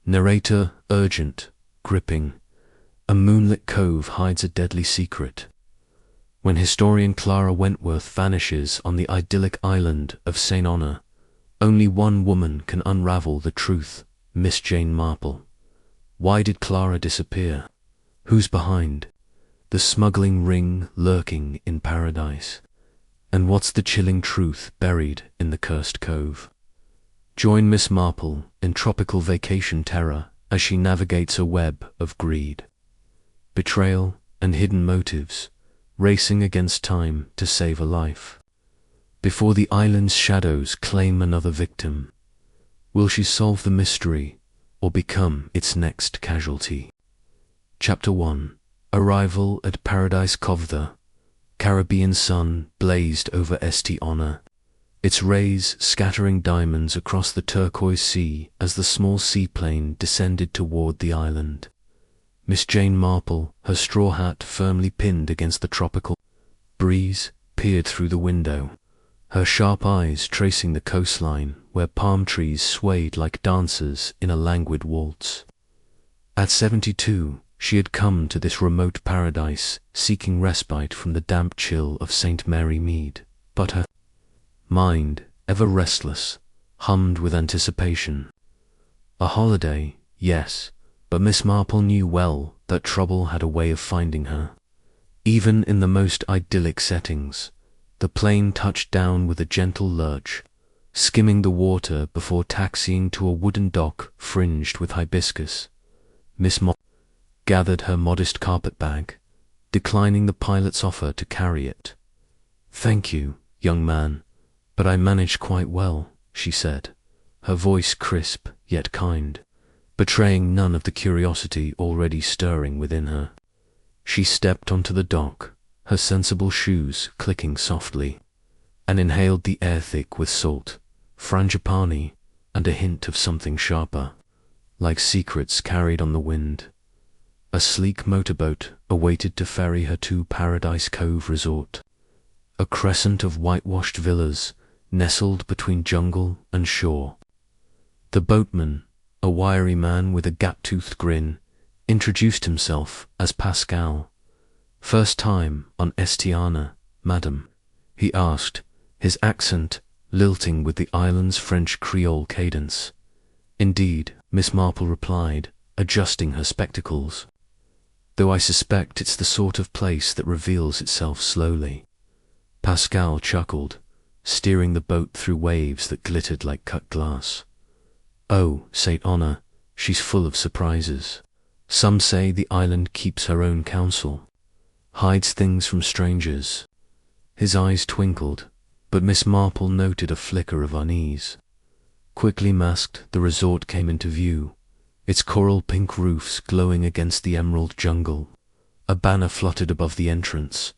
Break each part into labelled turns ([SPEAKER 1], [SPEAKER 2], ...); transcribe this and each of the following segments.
[SPEAKER 1] Narrator urgent, gripping. A moonlit cove hides a deadly secret. When historian Clara Wentworth vanishes on the idyllic island of St. Honor, only one woman can unravel the truth, Miss Jane Marple. Why did Clara disappear? Who's behind? The smuggling ring lurking in paradise. And what's the chilling truth buried in the cursed cove? Join Miss Marple in tropical vacation terror as she navigates a web of greed, betrayal, and hidden motives, racing against time to save a life. Before the island's shadows claim another victim, will she solve the mystery or become its next casualty? Chapter 1. Arrival at Paradise Cove. The Caribbean sun blazed over St. Honor, its rays scattering diamonds across the turquoise sea as the small seaplane descended toward the island. Miss Jane Marple, her straw hat firmly pinned against the tropical breeze, peered through the window, her sharp eyes tracing the coastline where palm trees swayed like dancers in a languid waltz. At 72, she had come to this remote paradise seeking respite from the damp chill of St. Mary Mead, but her mind, ever restless, hummed with anticipation. A holiday, yes, but Miss Marple knew well that trouble had a way of finding her. Even in the most idyllic settings, the plane touched down with a gentle lurch, skimming the water before taxiing to a wooden dock fringed with hibiscus. Miss Marple gathered her modest carpet-bag, declining the pilot's offer to carry it. "Thank you, young man, but I manage quite well," she said, her voice crisp yet kind, betraying none of the curiosity already stirring within her. She stepped onto the dock, her sensible shoes clicking softly, and inhaled the air thick with salt, frangipani, and a hint of something sharper, like secrets carried on the wind. A sleek motorboat awaited to ferry her to Paradise Cove Resort, a crescent of whitewashed villas nestled between jungle and shore. The boatman, a wiry man with a gap-toothed grin, introduced himself as Pascal. "First time on St. Honor, madam?" he asked, his accent lilting with the island's French Creole cadence. "Indeed," Miss Marple replied, adjusting her spectacles, "though I suspect it's the sort of place that reveals itself slowly." Pascal chuckled, steering the boat through waves that glittered like cut glass. "Oh, St. Honor, she's full of surprises. Some say the island keeps her own counsel, hides things from strangers." His eyes twinkled, but Miss Marple noted a flicker of unease. Quickly masked, the resort came into view, its coral pink roofs glowing against the emerald jungle. A banner fluttered above the entrance.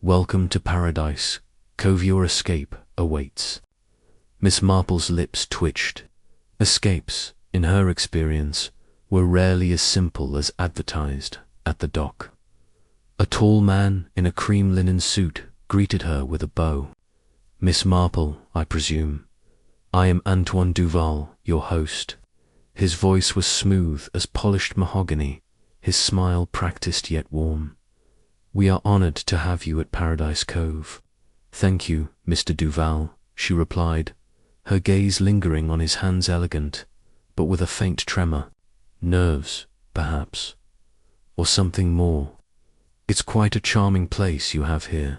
[SPEAKER 1] "Welcome to Paradise Cove, your escape awaits." Miss Marple's lips twitched. Escapes, in her experience, were rarely as simple as advertised at the dock. A tall man in a cream linen suit greeted her with a bow. "Miss Marple, I presume. I am Antoine Duval, your host." His voice was smooth as polished mahogany, his smile practiced yet warm. "We are honored to have you at Paradise Cove." "Thank you, Mr. Duval," she replied, her gaze lingering on his hands, elegant, but with a faint tremor. "Nerves, perhaps, or something more. It's quite a charming place you have here."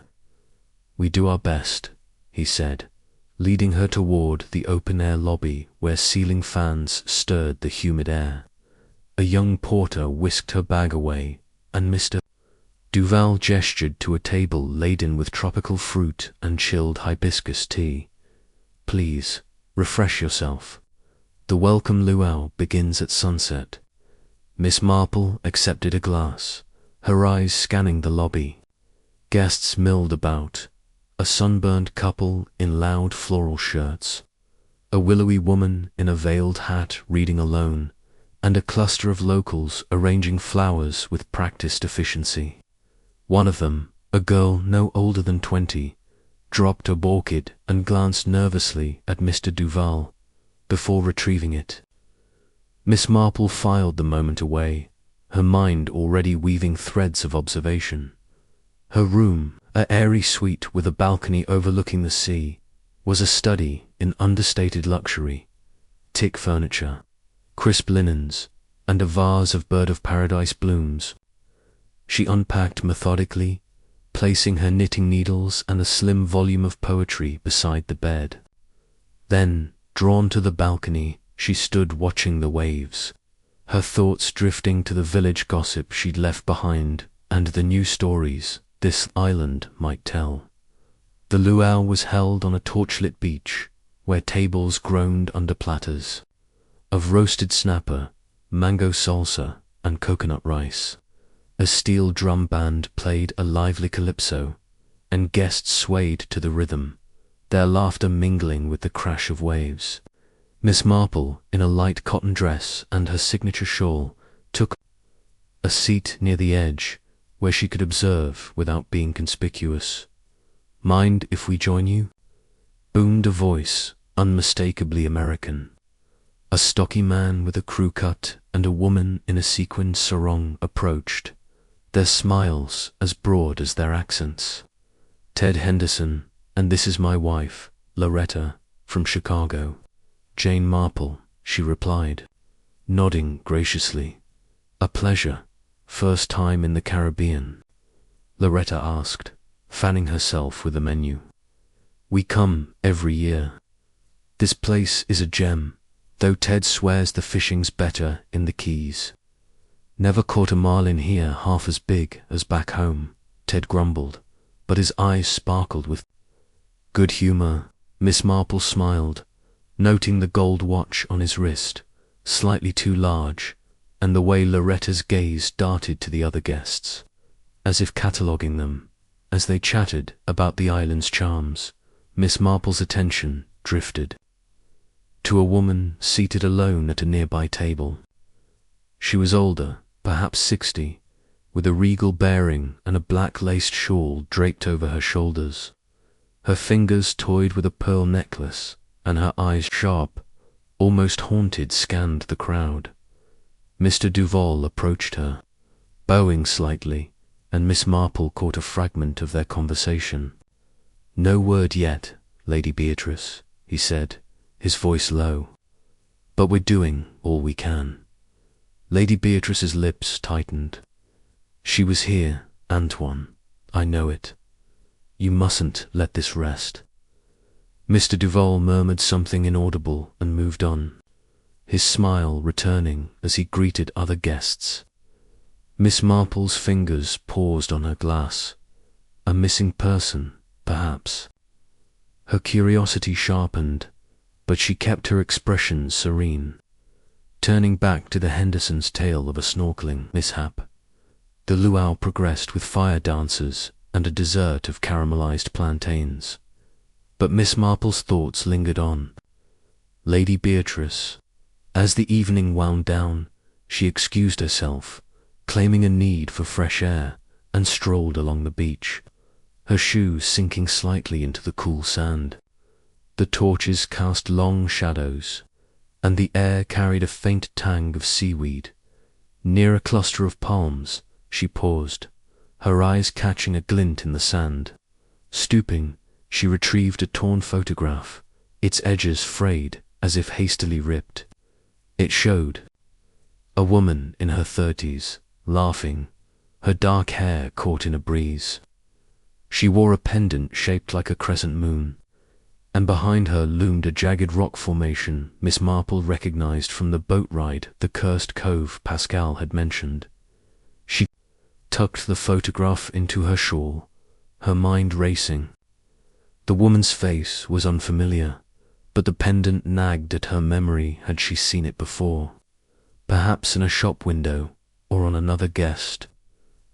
[SPEAKER 1] "We do our best," he said, leading her toward the open-air lobby where ceiling fans stirred the humid air. A young porter whisked her bag away, and Mr. Duval gestured to a table laden with tropical fruit and chilled hibiscus tea. "Please, refresh yourself. The welcome luau begins at sunset." Miss Marple accepted a glass, her eyes scanning the lobby. Guests milled about, a sunburned couple in loud floral shirts, a willowy woman in a veiled hat reading alone, and a cluster of locals arranging flowers with practiced efficiency. One of them, a girl no older than 20, dropped a orchid and glanced nervously at Mr. Duval before retrieving it. Miss Marple filed the moment away, her mind already weaving threads of observation. Her room, a airy suite with a balcony overlooking the sea, was a study in understated luxury. Teak furniture, crisp linens, and a vase of bird-of-paradise blooms. She unpacked methodically, placing her knitting needles and a slim volume of poetry beside the bed. Then, drawn to the balcony, she stood watching the waves, her thoughts drifting to the village gossip she'd left behind and the new stories this island might tell. The luau was held on a torchlit beach, where tables groaned under platters of roasted snapper, mango salsa, and coconut rice. A steel drum band played a lively calypso, and guests swayed to the rhythm, their laughter mingling with the crash of waves. Miss Marple, in a light cotton dress and her signature shawl, took a seat near the edge, where she could observe without being conspicuous. "Mind if we join you?" boomed a voice, unmistakably American. A stocky man with a crew cut and a woman in a sequined sarong approached, their smiles as broad as their accents. "Ted Henderson, and this is my wife, Loretta, from Chicago." "Jane Marple," she replied, nodding graciously. "A pleasure. First time in the Caribbean?" Loretta asked, fanning herself with the menu. "We come every year. This place is a gem, though Ted swears the fishing's better in the Keys." "Never caught a marlin here half as big as back home," Ted grumbled, but his eyes sparkled with good humor. Miss Marple smiled, noting the gold watch on his wrist, slightly too large, and the way Loretta's gaze darted to the other guests, as if cataloguing them. As they chatted about the island's charms, Miss Marple's attention drifted to a woman seated alone at a nearby table. She was older, perhaps 60, with a regal bearing and a black laced shawl draped over her shoulders. Her fingers toyed with a pearl necklace, and her eyes, sharp, almost haunted, scanned the crowd. Mr. Duval approached her, bowing slightly, and Miss Marple caught a fragment of their conversation. "No word yet, Lady Beatrice," he said, his voice low. "But we're doing all we can." Lady Beatrice's lips tightened. "She was here, Antoine. I know it. You mustn't let this rest." Mr. Duval murmured something inaudible and moved on, his smile returning as he greeted other guests. Miss Marple's fingers paused on her glass. A missing person, perhaps. Her curiosity sharpened, but she kept her expression serene, turning back to the Hendersons' tale of a snorkeling mishap. The luau progressed with fire dancers and a dessert of caramelized plantains. But Miss Marple's thoughts lingered on Lady Beatrice. As the evening wound down, she excused herself, claiming a need for fresh air, and strolled along the beach, her shoes sinking slightly into the cool sand. The torches cast long shadows, and the air carried a faint tang of seaweed. Near a cluster of palms, she paused, her eyes catching a glint in the sand. Stooping, she retrieved a torn photograph, its edges frayed as if hastily ripped. It showed a woman in her 30s, laughing, her dark hair caught in a breeze. She wore a pendant shaped like a crescent moon, and behind her loomed a jagged rock formation Miss Marple recognized from the boat ride the cursed cove Pascal had mentioned. She tucked the photograph into her shawl, her mind racing. The woman's face was unfamiliar, but the pendant nagged at her memory. Had she seen it before? Perhaps in a shop window, or on another guest.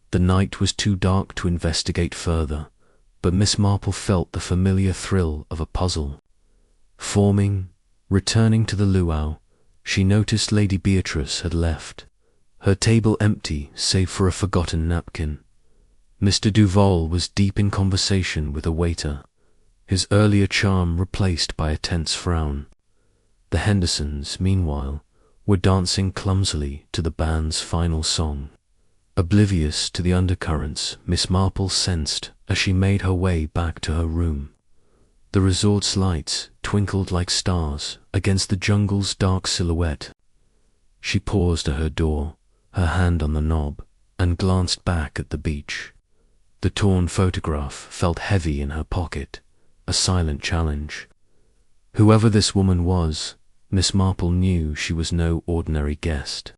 [SPEAKER 1] The night was too dark to investigate further, but Miss Marple felt the familiar thrill of a puzzle forming. Returning to the luau, she noticed Lady Beatrice had left, her table empty save for a forgotten napkin. Mr. Duval was deep in conversation with a waiter, his earlier charm replaced by a tense frown. The Hendersons, meanwhile, were dancing clumsily to the band's final song. Oblivious to the undercurrents Miss Marple sensed as she made her way back to her room. The resort's lights twinkled like stars against the jungle's dark silhouette. She paused at her door, her hand on the knob, and glanced back at the beach. The torn photograph felt heavy in her pocket, a silent challenge. Whoever this woman was, Miss Marple knew she was no ordinary guest.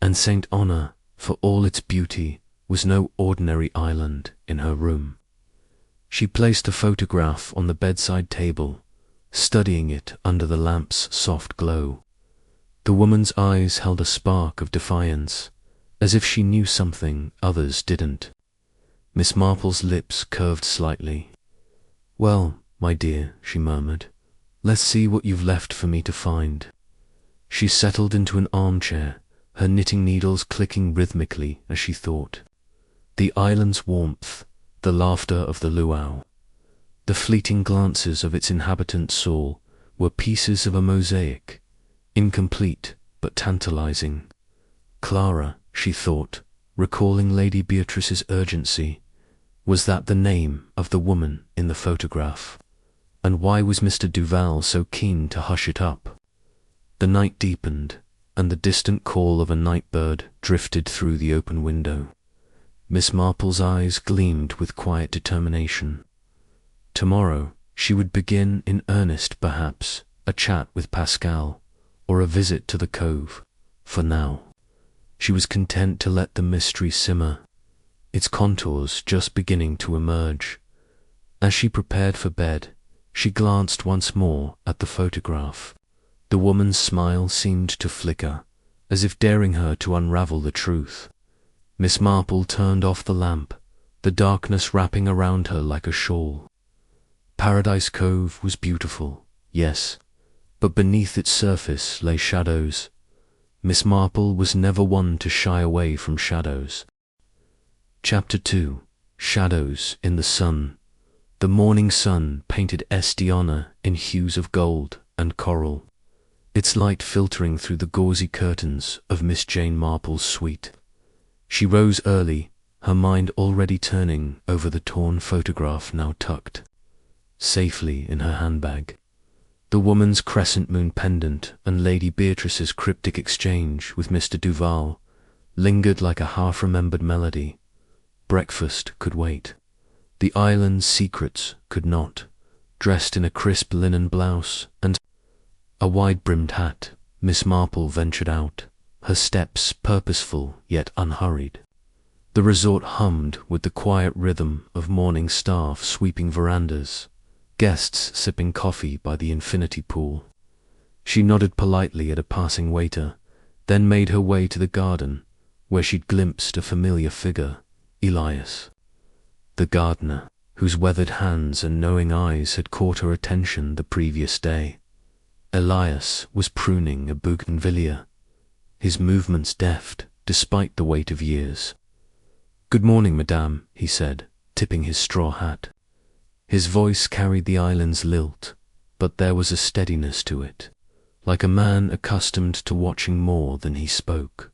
[SPEAKER 1] And St. Honor, for all its beauty, was no ordinary island in her room. She placed the photograph on the bedside table, studying it under the lamp's soft glow. The woman's eyes held a spark of defiance, as if she knew something others didn't. Miss Marple's lips curved slightly. "Well, my dear," she murmured, "let's see what you've left for me to find." She settled into an armchair, her knitting needles clicking rhythmically as she thought. The island's warmth, the laughter of the luau, the fleeting glances of its inhabitant soul were pieces of a mosaic, incomplete but tantalizing. Clara, she thought, recalling Lady Beatrice's urgency, was that the name of the woman in the photograph? And why was Mr. Duval so keen to hush it up? The night deepened, and the distant call of a night bird drifted through the open window. Miss Marple's eyes gleamed with quiet determination. Tomorrow she would begin in earnest, perhaps, a chat with Pascal, or a visit to the cove. For now, she was content to let the mystery simmer, its contours just beginning to emerge. As she prepared for bed, she glanced once more at the photograph. The woman's smile seemed to flicker, as if daring her to unravel the truth. Miss Marple turned off the lamp, the darkness wrapping around her like a shawl. Paradise Cove was beautiful, yes, but beneath its surface lay shadows. Miss Marple was never one to shy away from shadows. Chapter 2. Shadows in the Sun. The morning sun painted Estiana in hues of gold and coral, its light filtering through the gauzy curtains of Miss Jane Marple's suite. She rose early, her mind already turning over the torn photograph now tucked safely in her handbag. The woman's crescent moon pendant and Lady Beatrice's cryptic exchange with Mr. Duval lingered like a half-remembered melody. Breakfast could wait. The island's secrets could not. Dressed in a crisp linen blouse and a wide-brimmed hat, Miss Marple ventured out, her steps purposeful yet unhurried. The resort hummed with the quiet rhythm of morning staff sweeping verandas, guests sipping coffee by the infinity pool. She nodded politely at a passing waiter, then made her way to the garden, where she'd glimpsed a familiar figure, Elias, the gardener, whose weathered hands and knowing eyes had caught her attention the previous day. Elias was pruning a bougainvillea, his movements deft despite the weight of years. "Good morning, madame," he said, tipping his straw hat. His voice carried the island's lilt, but there was a steadiness to it, like a man accustomed to watching more than he spoke.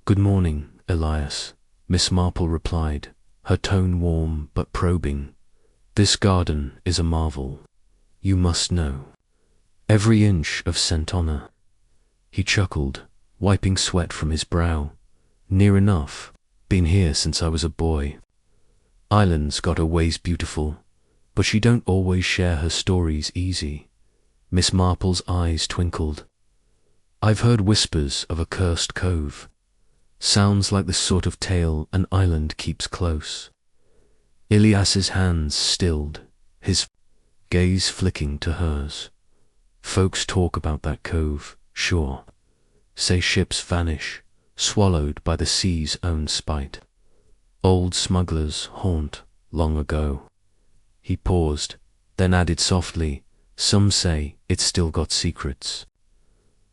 [SPEAKER 1] "Good morning, Elias," Miss Marple replied, her tone warm but probing. "This garden is a marvel. You must know. Every inch of St. Honor." He chuckled, wiping sweat from his brow. "Near enough. Been here since I was a boy. Island's got her ways beautiful, but she don't always share her stories easy." Miss Marple's eyes twinkled. "I've heard whispers of a cursed cove. Sounds like the sort of tale an island keeps close." Elias's hands stilled, his gaze flicking to hers. "Folks talk about that cove, sure. Say ships vanish, swallowed by the sea's own spite. Old smugglers haunt long ago." He paused, then added softly, "Some say it's still got secrets."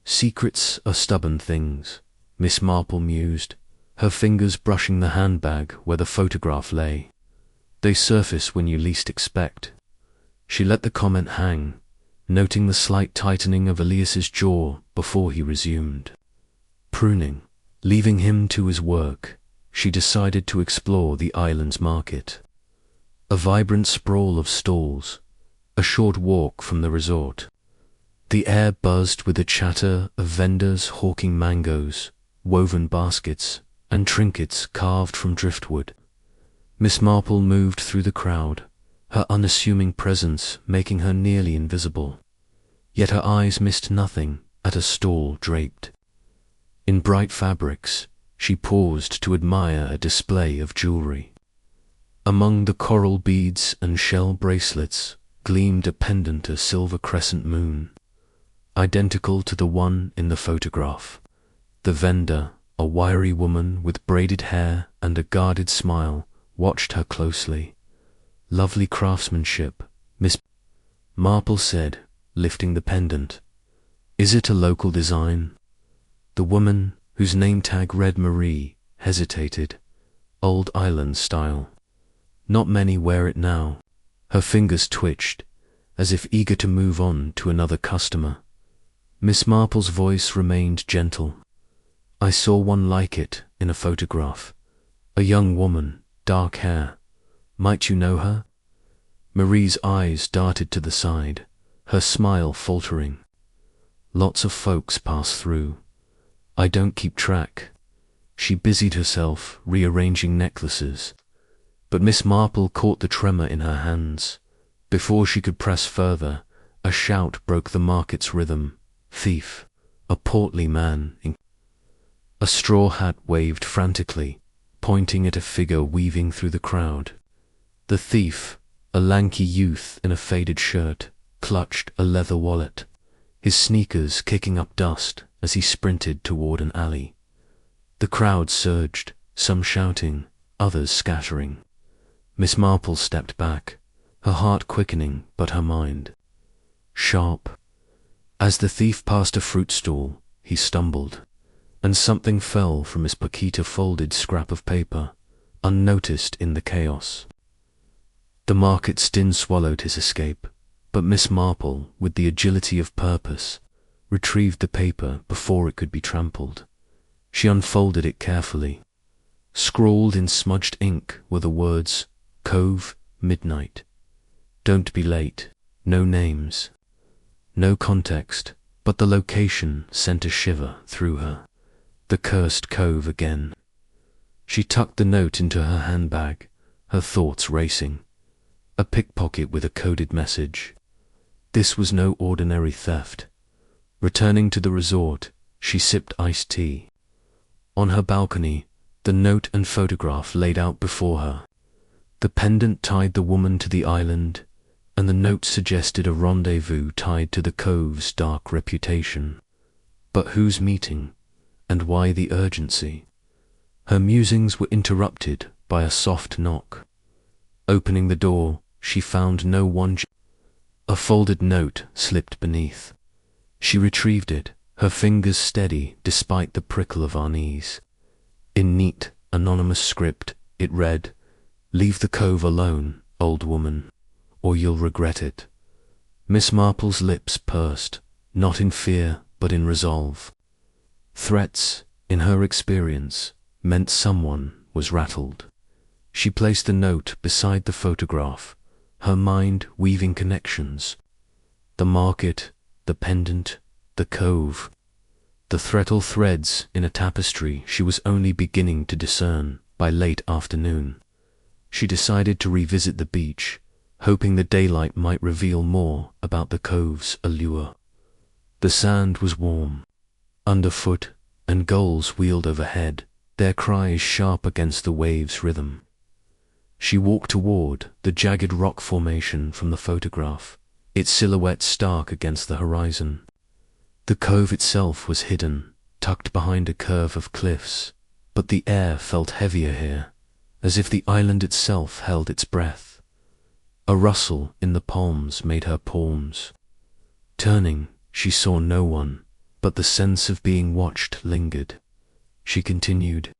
[SPEAKER 1] "Secrets are stubborn things," Miss Marple mused, her fingers brushing the handbag where the photograph lay. "They surface when you least expect." She let the comment hang, noting the slight tightening of Elias's jaw before he resumed. Pruning. Leaving him to his work, she decided to explore the island's market. A vibrant sprawl of stalls, a short walk from the resort. The air buzzed with the chatter of vendors hawking mangoes, woven baskets, and trinkets carved from driftwood. Miss Marple moved through the crowd, her unassuming presence making her nearly invisible. Yet her eyes missed nothing at a stall draped in bright fabrics. She paused to admire a display of jewelry. Among the coral beads and shell bracelets gleamed a pendant of silver crescent moon, identical to the one in the photograph. The vendor, a wiry woman with braided hair and a guarded smile, watched her closely. "Lovely craftsmanship," Miss Marple said, lifting the pendant. "Is it a local design?" The woman, whose name tag read Marie, hesitated. "Old island style. Not many wear it now." Her fingers twitched, as if eager to move on to another customer. Miss Marple's voice remained gentle. "I saw one like it in a photograph. A young woman, dark hair. Might you know her?" Marie's eyes darted to the side, her smile faltering. "Lots of folks pass through. I don't keep track." She busied herself rearranging necklaces, but Miss Marple caught the tremor in her hands. Before she could press further, a shout broke the market's rhythm. "Thief!" A portly man in a straw hat waved frantically, pointing at a figure weaving through the crowd. The thief, a lanky youth in a faded shirt, clutched a leather wallet, his sneakers kicking up dust as he sprinted toward an alley. The crowd surged, some shouting, others scattering. Miss Marple stepped back, her heart quickening but her mind sharp. As the thief passed a fruit stall, he stumbled, and something fell from his pocket, a folded scrap of paper, unnoticed in the chaos. The market's din swallowed his escape, but Miss Marple, with the agility of purpose, retrieved the paper before it could be trampled. She unfolded it carefully. Scrawled in smudged ink were the words, "Cove, midnight. Don't be late." No names, no context, but the location sent a shiver through her. The cursed cove again. She tucked the note into her handbag, her thoughts racing. A pickpocket with a coded message. This was no ordinary theft. Returning to the resort, she sipped iced tea. On her balcony, the note and photograph laid out before her. The pendant tied the woman to the island, and the note suggested a rendezvous tied to the cove's dark reputation. But whose meeting, and why the urgency? Her musings were interrupted by a soft knock. Opening the door, she found no one. A folded note slipped beneath. She retrieved it, her fingers steady despite the prickle of unease. In neat, anonymous script, it read, "Leave the cove alone, old woman, or you'll regret it." Miss Marple's lips pursed, not in fear but in resolve. Threats, in her experience, meant someone was rattled. She placed the note beside the photograph, her mind weaving connections. The market, the pendant, the cove. The threadle threads in a tapestry she was only beginning to discern by late afternoon. She decided to revisit the beach, hoping the daylight might reveal more about the cove's allure. The sand was warm underfoot, and gulls wheeled overhead, their cries sharp against the waves' rhythm. She walked toward the jagged rock formation from the photograph, its silhouette stark against the horizon. The cove itself was hidden, tucked behind a curve of cliffs, but the air felt heavier here, as if the island itself held its breath. A rustle in the palms made her pause. Turning, she saw no one, but the sense of being watched lingered. She continued,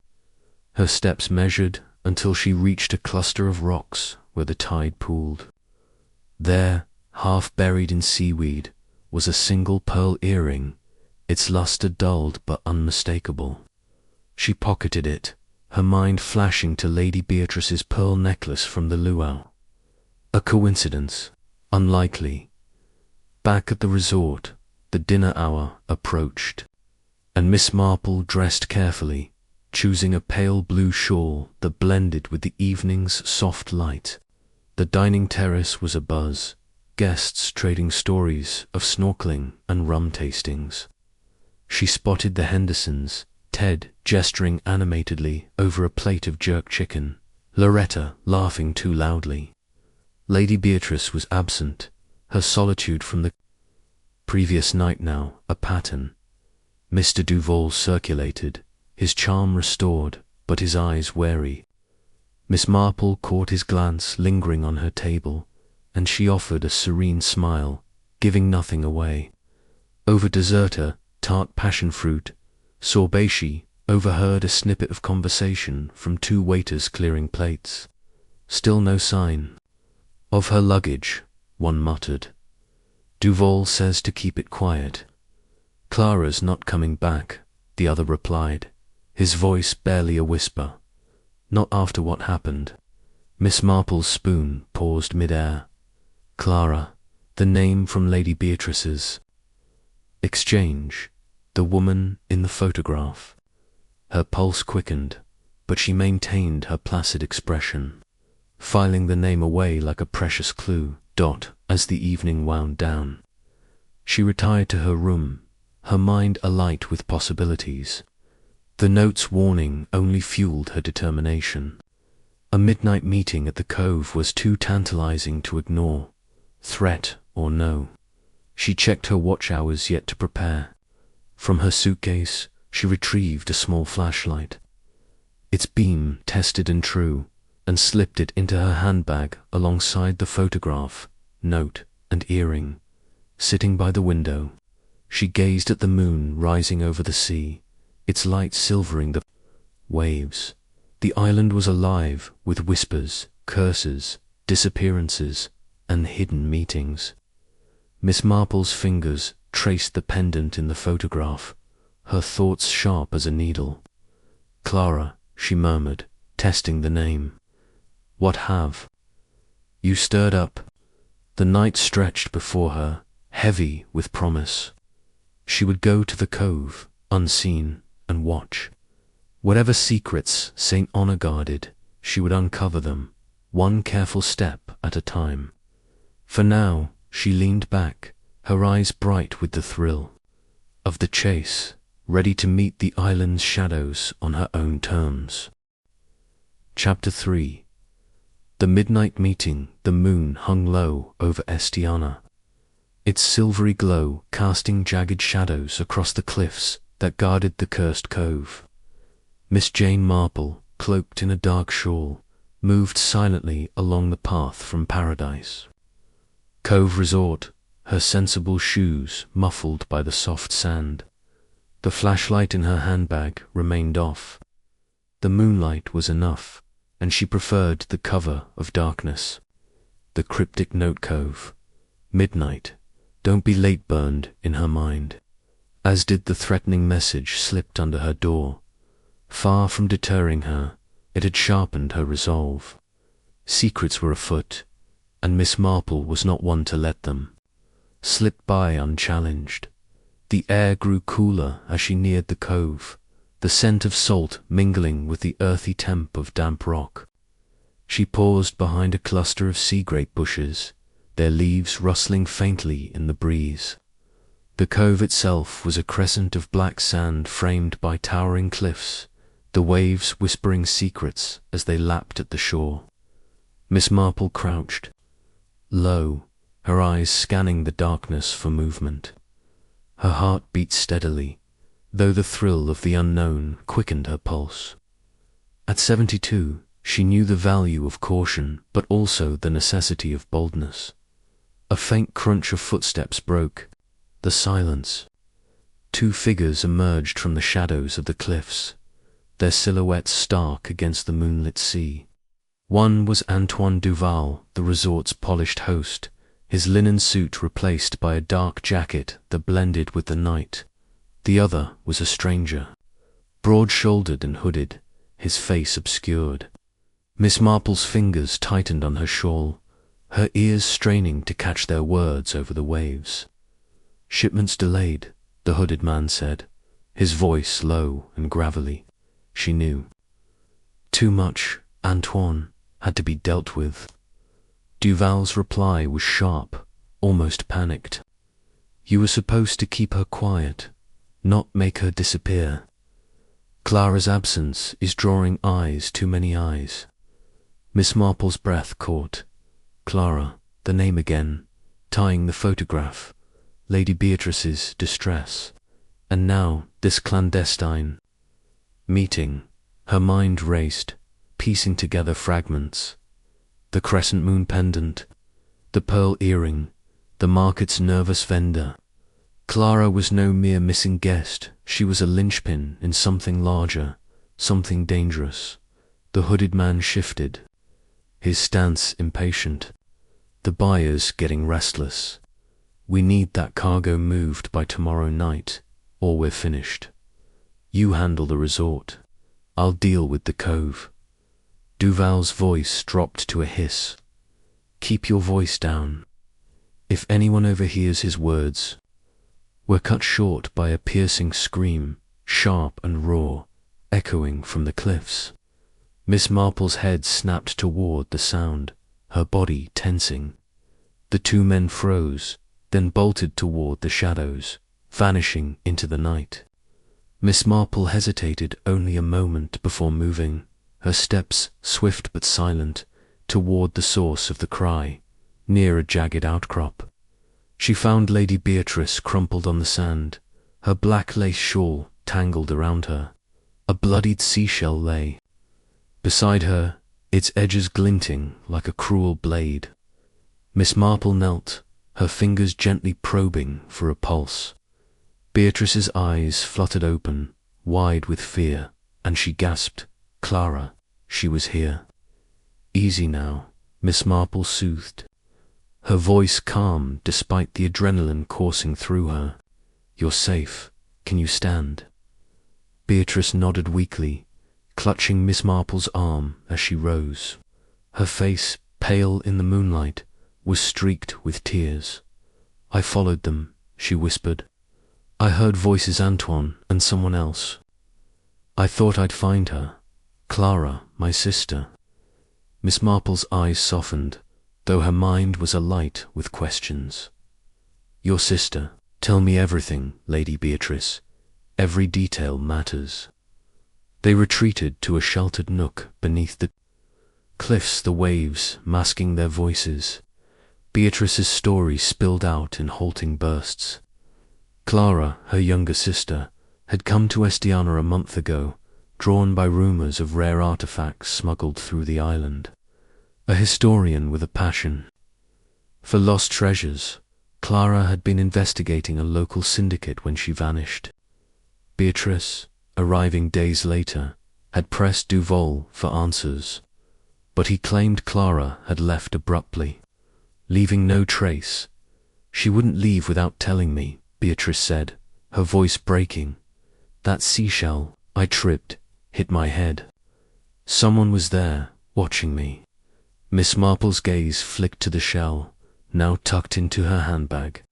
[SPEAKER 1] her steps measured until she reached a cluster of rocks where the tide pooled. There, half buried in seaweed, was a single pearl earring, its luster dulled but unmistakable. She pocketed it, her mind flashing to Lady Beatrice's pearl necklace from the luau. A coincidence? Unlikely. Back at the resort, the dinner hour approached, and Miss Marple dressed carefully, choosing a pale blue shawl that blended with the evening's soft light. The dining terrace was abuzz, guests trading stories of snorkeling and rum tastings. She spotted the Hendersons, Ted gesturing animatedly over a plate of jerk chicken, Loretta laughing too loudly. Lady Beatrice was absent, her solitude from the previous night now a pattern. Mr. Duval circulated, his charm restored, but his eyes wary. Miss Marple caught his glance lingering on her table, and she offered a serene smile, giving nothing away. Over dessert, tart passion fruit, sorbet, she overheard a snippet of conversation from two waiters clearing plates. Still no sign. Of her luggage, one muttered. Duval says to keep it quiet. Clara's not coming back, the other replied, his voice barely a whisper. Not after what happened. Miss Marple's spoon paused mid-air. Clara, the name from Lady Beatrice's exchange, the woman in the photograph. Her pulse quickened, but she maintained her placid expression, filing the name away like a precious clue. As the evening wound down, she retired to her room, her mind alight with possibilities. The note's warning only fueled her determination. A midnight meeting at the Cove was too tantalizing to ignore, threat or no. She checked her watch hours yet to prepare. From her suitcase, she retrieved a small flashlight. Its beam tested and true, and slipped it into her handbag alongside the photograph, note, and earring. Sitting by the window, she gazed at the moon rising over the sea, its light silvering the waves. The island was alive with whispers, curses, disappearances, and hidden meetings. Miss Marple's fingers traced the pendant in the photograph, her thoughts sharp as a needle. Clara, she murmured, testing the name. What have you stirred up? The night stretched before her, heavy with promise. She would go to the Cove, unseen, and watch. Whatever secrets St. Honor guarded, she would uncover them, one careful step at a time. For now, she leaned back, her eyes bright with the thrill of the chase, ready to meet the island's shadows on her own terms. Chapter 3. The midnight meeting. The moon hung low over Estiana, its silvery glow casting jagged shadows across the cliffs that guarded the cursed cove. Miss Jane Marple, cloaked in a dark shawl, moved silently along the path from paradise. Cove Resort, her sensible shoes muffled by the soft sand. The flashlight in her handbag remained off. The moonlight was enough, and she preferred the cover of darkness. The cryptic note Cove, midnight, don't be late burned in her mind, as did the threatening message slipped under her door. Far from deterring her, it had sharpened her resolve. Secrets were afoot, and Miss Marple was not one to let them slip by unchallenged. The air grew cooler as she neared the cove, the scent of salt mingling with the earthy temp of damp rock. She paused behind a cluster of sea grape bushes, their leaves rustling faintly in the breeze. The cove itself was a crescent of black sand framed by towering cliffs, the waves whispering secrets as they lapped at the shore. Miss Marple crouched, low, her eyes scanning the darkness for movement. Her heart beat steadily, though the thrill of the unknown quickened her pulse. At 72, she knew the value of caution, but also the necessity of boldness. A faint crunch of footsteps broke the silence. Two figures emerged from the shadows of the cliffs, their silhouettes stark against the moonlit sea. One was Antoine Duval, the resort's polished host, his linen suit replaced by a dark jacket that blended with the night. The other was a stranger, broad-shouldered and hooded, his face obscured. Miss Marple's fingers tightened on her shawl, her ears straining to catch their words over the waves. "Shipment's delayed," the hooded man said, his voice low and gravelly. She knew. Too much, Antoine, had to be dealt with. Duval's reply was sharp, almost panicked. "You were supposed to keep her quiet, not make her disappear. Clara's absence is drawing eyes, too many eyes." Miss Marple's breath caught. Clara, the name again, tying the photograph, Lady Beatrice's distress, and now this clandestine meeting. Her mind raced, piecing together fragments. The crescent moon pendant, the pearl earring, the market's nervous vendor. Clara was no mere missing guest, she was a linchpin in something larger, something dangerous. The hooded man shifted, his stance impatient. "The buyer's getting restless. We need that cargo moved by tomorrow night, or we're finished. You handle the resort. I'll deal with the cove." Duval's voice dropped to a hiss. "Keep your voice down. If anyone overhears his words..." Were cut short by a piercing scream, sharp and raw, echoing from the cliffs. Miss Marple's head snapped toward the sound, her body tensing. The two men froze, then bolted toward the shadows, vanishing into the night. Miss Marple hesitated only a moment before moving, her steps swift but silent, toward the source of the cry, near a jagged outcrop. She found Lady Beatrice crumpled on the sand, her black lace shawl tangled around her. A bloodied seashell lay beside her, its edges glinting like a cruel blade. Miss Marple knelt, her fingers gently probing for a pulse. Beatrice's eyes fluttered open, wide with fear, and she gasped, "Clara, she was here." "Easy now," Miss Marple soothed, her voice calm despite the adrenaline coursing through her. "You're safe. Can you stand?" Beatrice nodded weakly, clutching Miss Marple's arm as she rose. Her face, pale in the moonlight, was streaked with tears. "I followed them," she whispered. "I heard voices, Antoine and someone else. I thought I'd find her. Clara, my sister." Miss Marple's eyes softened, though her mind was alight with questions. "Your sister. Tell me everything, Lady Beatrice. Every detail matters." They retreated to a sheltered nook beneath the cliffs, the waves masking their voices. Beatrice's story spilled out in halting bursts. Clara, her younger sister, had come to Estiana a month ago, drawn by rumors of rare artifacts smuggled through the island. A historian with a passion for lost treasures, Clara had been investigating a local syndicate when she vanished. Beatrice, arriving days later, had pressed Duval for answers, but he claimed Clara had left abruptly, leaving no trace. "She wouldn't leave without telling me," Beatrice said, her voice breaking. "That seashell, I tripped, hit my head. Someone was there, watching me." Miss Marple's gaze flicked to the shell, now tucked into her handbag.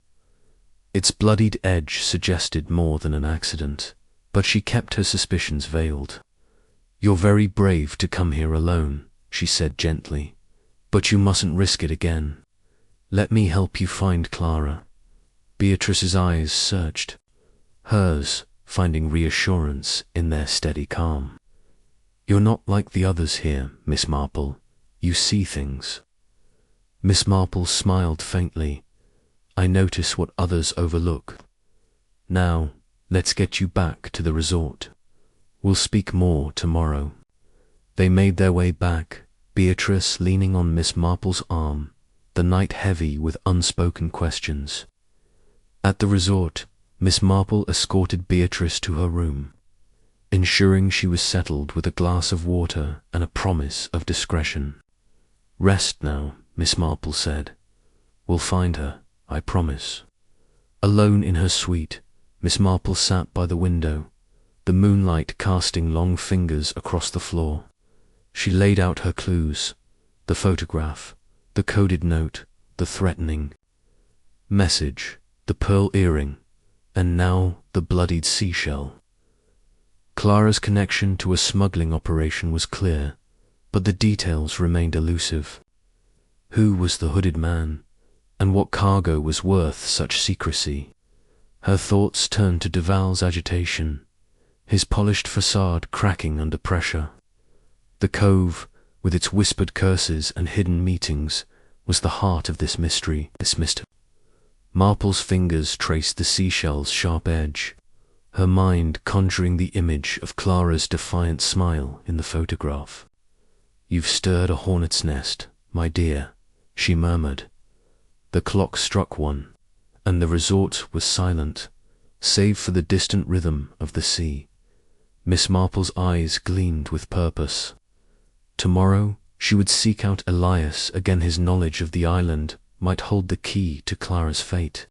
[SPEAKER 1] Its bloodied edge suggested more than an accident, but she kept her suspicions veiled. "You're very brave to come here alone," she said gently, "but you mustn't risk it again. Let me help you find Clara." Beatrice's eyes searched, hers finding reassurance in their steady calm. "You're not like the others here, Miss Marple. You see things." Miss Marple smiled faintly. "I notice what others overlook. Now, let's get you back to the resort. We'll speak more tomorrow." They made their way back, Beatrice leaning on Miss Marple's arm, the night heavy with unspoken questions. At the resort, Miss Marple escorted Beatrice to her room, ensuring she was settled with a glass of water and a promise of discretion. "Rest now," Miss Marple said. "We'll find her, I promise." Alone in her suite, Miss Marple sat by the window, the moonlight casting long fingers across the floor. She laid out her clues, the photograph, the coded note, the threatening message, the pearl earring, and now the bloodied seashell. Clara's connection to a smuggling operation was clear, but the details remained elusive. Who was the hooded man, and what cargo was worth such secrecy? Her thoughts turned to Duval's agitation, his polished facade cracking under pressure. The cove, with its whispered curses and hidden meetings, was the heart of this mystery. Marple's fingers traced the seashell's sharp edge, her mind conjuring the image of Clara's defiant smile in the photograph. "You've stirred a hornet's nest, my dear," she murmured. The clock struck 1, and the resort was silent, save for the distant rhythm of the sea. Miss Marple's eyes gleamed with purpose. Tomorrow she would seek out Elias again. His knowledge of the island might hold the key to Clara's fate.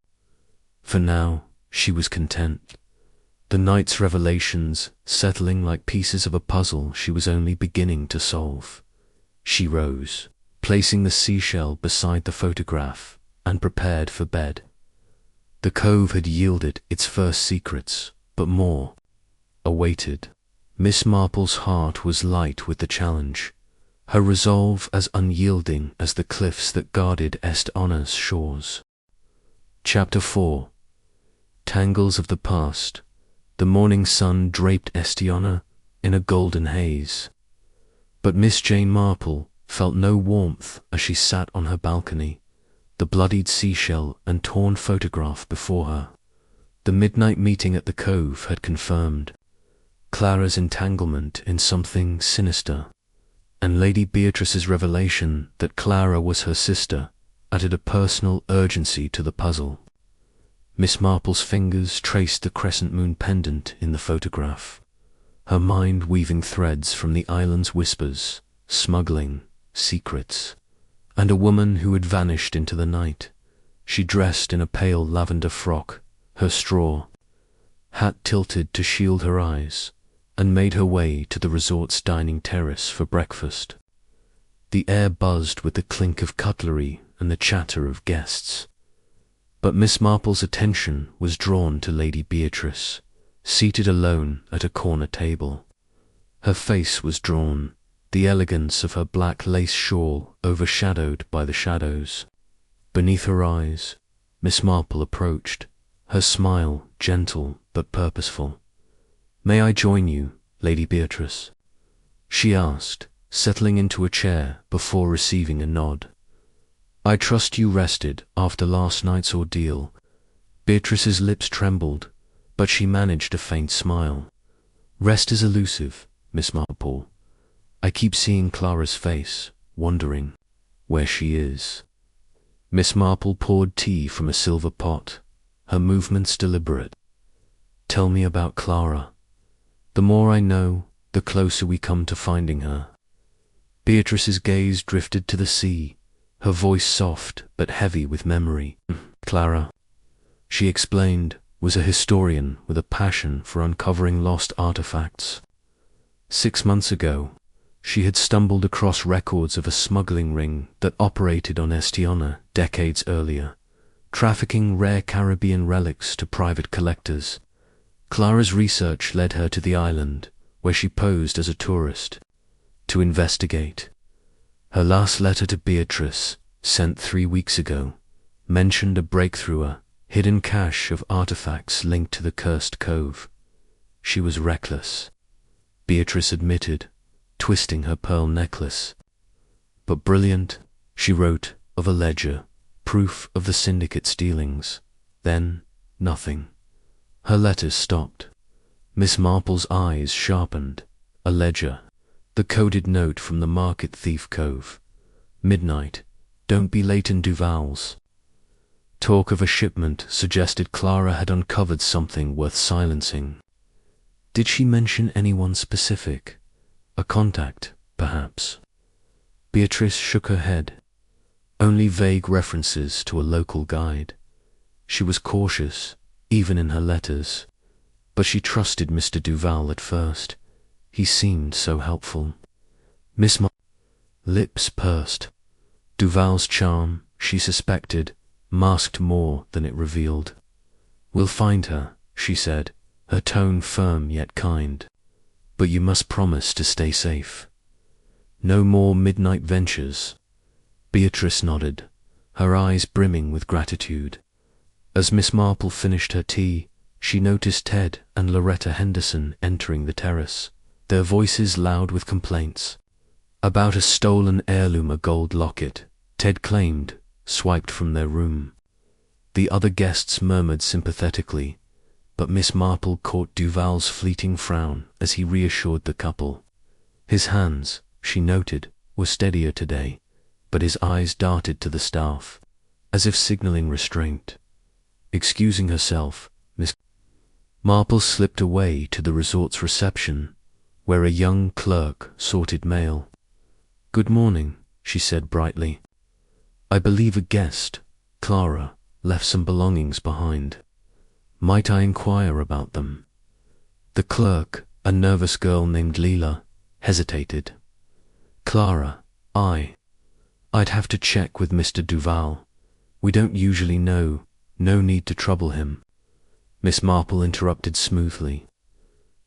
[SPEAKER 1] For now, she was content. The night's revelations, settling like pieces of a puzzle she was only beginning to solve. She rose, placing the seashell beside the photograph, and prepared for bed. The cove had yielded its first secrets, but more awaited. Miss Marple's heart was light with the challenge, her resolve as unyielding as the cliffs that guarded Est-Honor's shores. Chapter 4. Tangles of the Past. The morning sun draped Est-Honor in a golden haze. But Miss Jane Marple felt no warmth as she sat on her balcony, the bloodied seashell and torn photograph before her. The midnight meeting at the cove had confirmed Clara's entanglement in something sinister, and Lady Beatrice's revelation that Clara was her sister added a personal urgency to the puzzle. Miss Marple's fingers traced the crescent moon pendant in the photograph, her mind weaving threads from the island's whispers, smuggling, secrets, and a woman who had vanished into the night. She dressed in a pale lavender frock, her straw hat tilted to shield her eyes, and made her way to the resort's dining terrace for breakfast. The air buzzed with the clink of cutlery and the chatter of guests. But Miss Marple's attention was drawn to Lady Beatrice, seated alone at a corner table. Her face was drawn, the elegance of her black lace shawl overshadowed by the shadows. Beneath her eyes, Miss Marple approached, her smile gentle but purposeful. "May I join you, Lady Beatrice?" she asked, settling into a chair before receiving a nod. "I trust you rested after last night's ordeal." Beatrice's lips trembled, but she managed a faint smile. "Rest is elusive, Miss Marple. I keep seeing Clara's face, wondering where she is." Miss Marple poured tea from a silver pot, her movements deliberate. "Tell me about Clara. The more I know, the closer we come to finding her." Beatrice's gaze drifted to the sea, her voice soft but heavy with memory. "Clara," she explained, was a historian with a passion for uncovering lost artifacts. 6 months ago, she had stumbled across records of a smuggling ring that operated on Est-Honor decades earlier, trafficking rare Caribbean relics to private collectors. Clara's research led her to the island, where she posed as a tourist, to investigate. Her last letter to Beatrice, sent 3 weeks ago, mentioned a breakthrough, hidden cache of artifacts linked to the cursed cove. She was reckless, Beatrice admitted, twisting her pearl necklace. But brilliant, she wrote of a ledger, proof of the syndicate's dealings. Then, nothing. Her letters stopped. Miss Marple's eyes sharpened. A ledger. The coded note from the Market Thief Cove. "Midnight. Don't be late in Duval's." Talk of a shipment suggested Clara had uncovered something worth silencing. Did she mention anyone specific? A contact, perhaps? Beatrice shook her head. Only vague references to a local guide. She was cautious, even in her letters. But she trusted Mr. Duval at first. He seemed so helpful. Miss Marple lips pursed. Duval's charm, she suspected, masked more than it revealed. "We'll find her," she said, her tone firm yet kind. "But you must promise to stay safe. No more midnight ventures." Beatrice nodded, her eyes brimming with gratitude. As Miss Marple finished her tea, she noticed Ted and Loretta Henderson entering the terrace, their voices loud with complaints. About a stolen heirloom, a gold locket, Ted claimed, swiped from their room. The other guests murmured sympathetically, but Miss Marple caught Duval's fleeting frown as he reassured the couple. His hands, she noted, were steadier today, but his eyes darted to the staff, as if signaling restraint. Excusing herself, Miss Marple slipped away to the resort's reception, where a young clerk sorted mail. "Good morning," she said brightly. "I believe a guest, Clara, left some belongings behind. Might I inquire about them?" The clerk, a nervous girl named Leela, hesitated. "Clara, I'd have to check with Mr. Duval. We don't usually know. No need to trouble him." Miss Marple interrupted smoothly.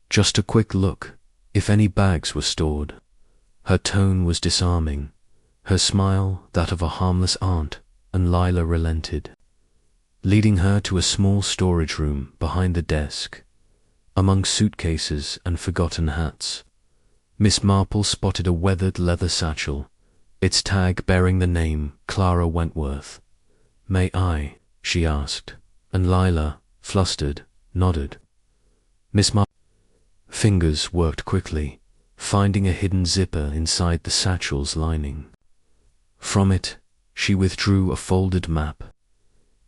[SPEAKER 1] "Just a quick look, if any bags were stored." Her tone was disarming, her smile that of a harmless aunt, and Lila relented, leading her to a small storage room behind the desk. Among suitcases and forgotten hats, Miss Marple spotted a weathered leather satchel, its tag bearing the name Clara Wentworth. "May I?" she asked, and Lila, flustered, nodded. Miss Marple's fingers worked quickly, finding a hidden zipper inside the satchel's lining. From it, she withdrew a folded map,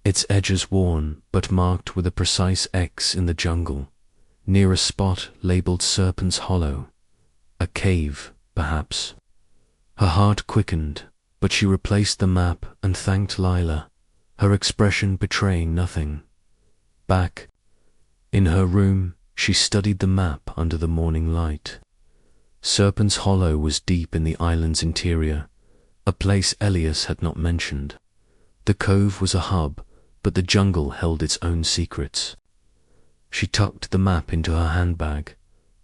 [SPEAKER 1] its edges worn but marked with a precise X in the jungle, near a spot labeled Serpent's Hollow. A cave, perhaps. Her heart quickened, but she replaced the map and thanked Lila, her expression betraying nothing. Back in her room, she studied the map under the morning light. Serpent's Hollow was deep in the island's interior, a place Elias had not mentioned. The cove was a hub, but the jungle held its own secrets. She tucked the map into her handbag,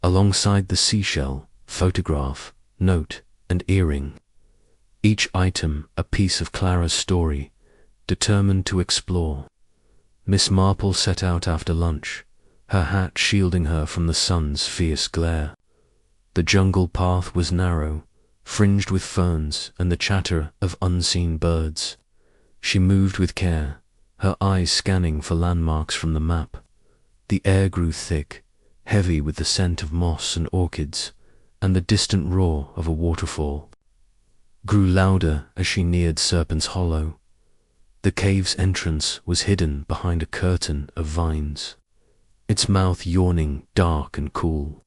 [SPEAKER 1] alongside the seashell, photograph, note, and earring. Each item a piece of Clara's story, determined to explore. Miss Marple set out after lunch, her hat shielding her from the sun's fierce glare. The jungle path was narrow, fringed with ferns and the chatter of unseen birds. She moved with care, her eyes scanning for landmarks from the map. The air grew thick, heavy with the scent of moss and orchids, and the distant roar of a waterfall grew louder as she neared Serpent's Hollow. The cave's entrance was hidden behind a curtain of vines, its mouth yawning, dark and cool.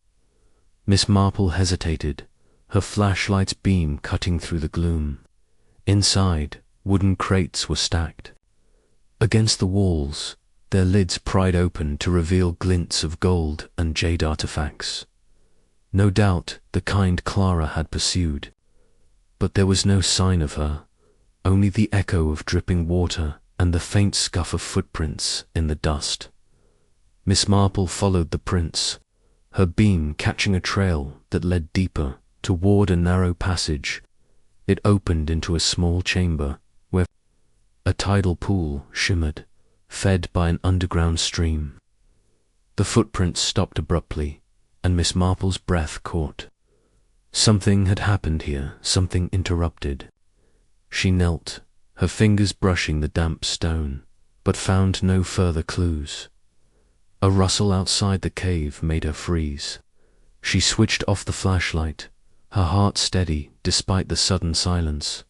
[SPEAKER 1] Miss Marple hesitated, her flashlight's beam cutting through the gloom. Inside, wooden crates were stacked. Against the walls, their lids pried open to reveal glints of gold and jade artifacts. No doubt the kind Clara had pursued, but there was no sign of her, only the echo of dripping water and the faint scuff of footprints in the dust. Miss Marple followed the prints, her beam catching a trail that led deeper toward a narrow passage. It opened into a small chamber where a tidal pool shimmered, fed by an underground stream. The footprints stopped abruptly, and Miss Marple's breath caught. Something had happened here, something interrupted. She knelt, her fingers brushing the damp stone, but found no further clues. A rustle outside the cave made her freeze. She switched off the flashlight, her heart steady despite the sudden silence.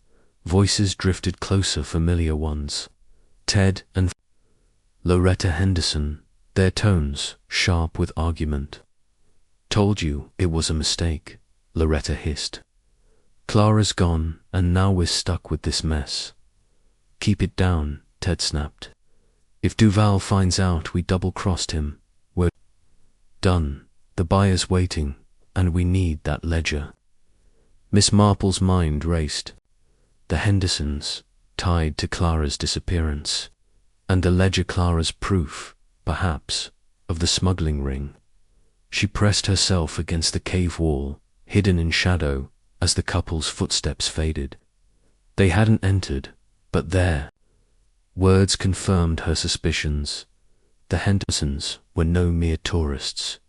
[SPEAKER 1] Voices drifted closer, familiar ones. Ted and Loretta Henderson, their tones sharp with argument. "Told you it was a mistake," Loretta hissed. "Clara's gone, and now we're stuck with this mess." "Keep it down," Ted snapped. If Duval finds out we double-crossed him, we're done. The buyer's waiting, and we need that ledger. Miss Marple's mind raced. The Hendersons, tied to Clara's disappearance, and the ledger Clara's proof, perhaps, of the smuggling ring. She pressed herself against the cave wall, hidden in shadow, as the couple's footsteps faded. They hadn't entered, but there. Words confirmed her suspicions. The Hendersons were no mere tourists.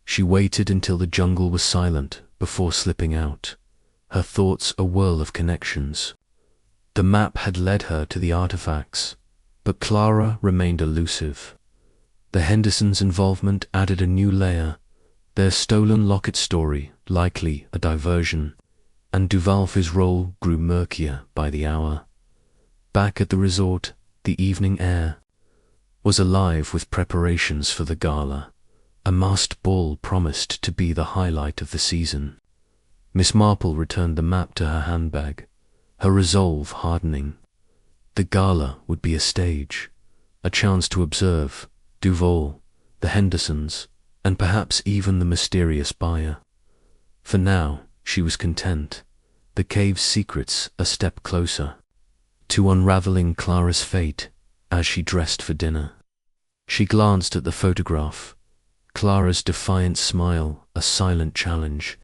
[SPEAKER 1] She waited until the jungle was silent before slipping out, her thoughts a whirl of connections. The map had led her to the artifacts, but Clara remained elusive. The Hendersons' involvement added a new layer, their stolen locket story likely a diversion, and Duvalf's role grew murkier by the hour. Back at the resort, the evening air was alive with preparations for the gala. A masked ball promised to be the highlight of the season. Miss Marple returned the map to her handbag, her resolve hardening. The gala would be a stage, a chance to observe Duval, the Hendersons, and perhaps even the mysterious buyer. For now, she was content, the cave's secrets a step closer to unraveling Clara's fate as she dressed for dinner. She glanced at the photograph, Clara's defiant smile a silent challenge.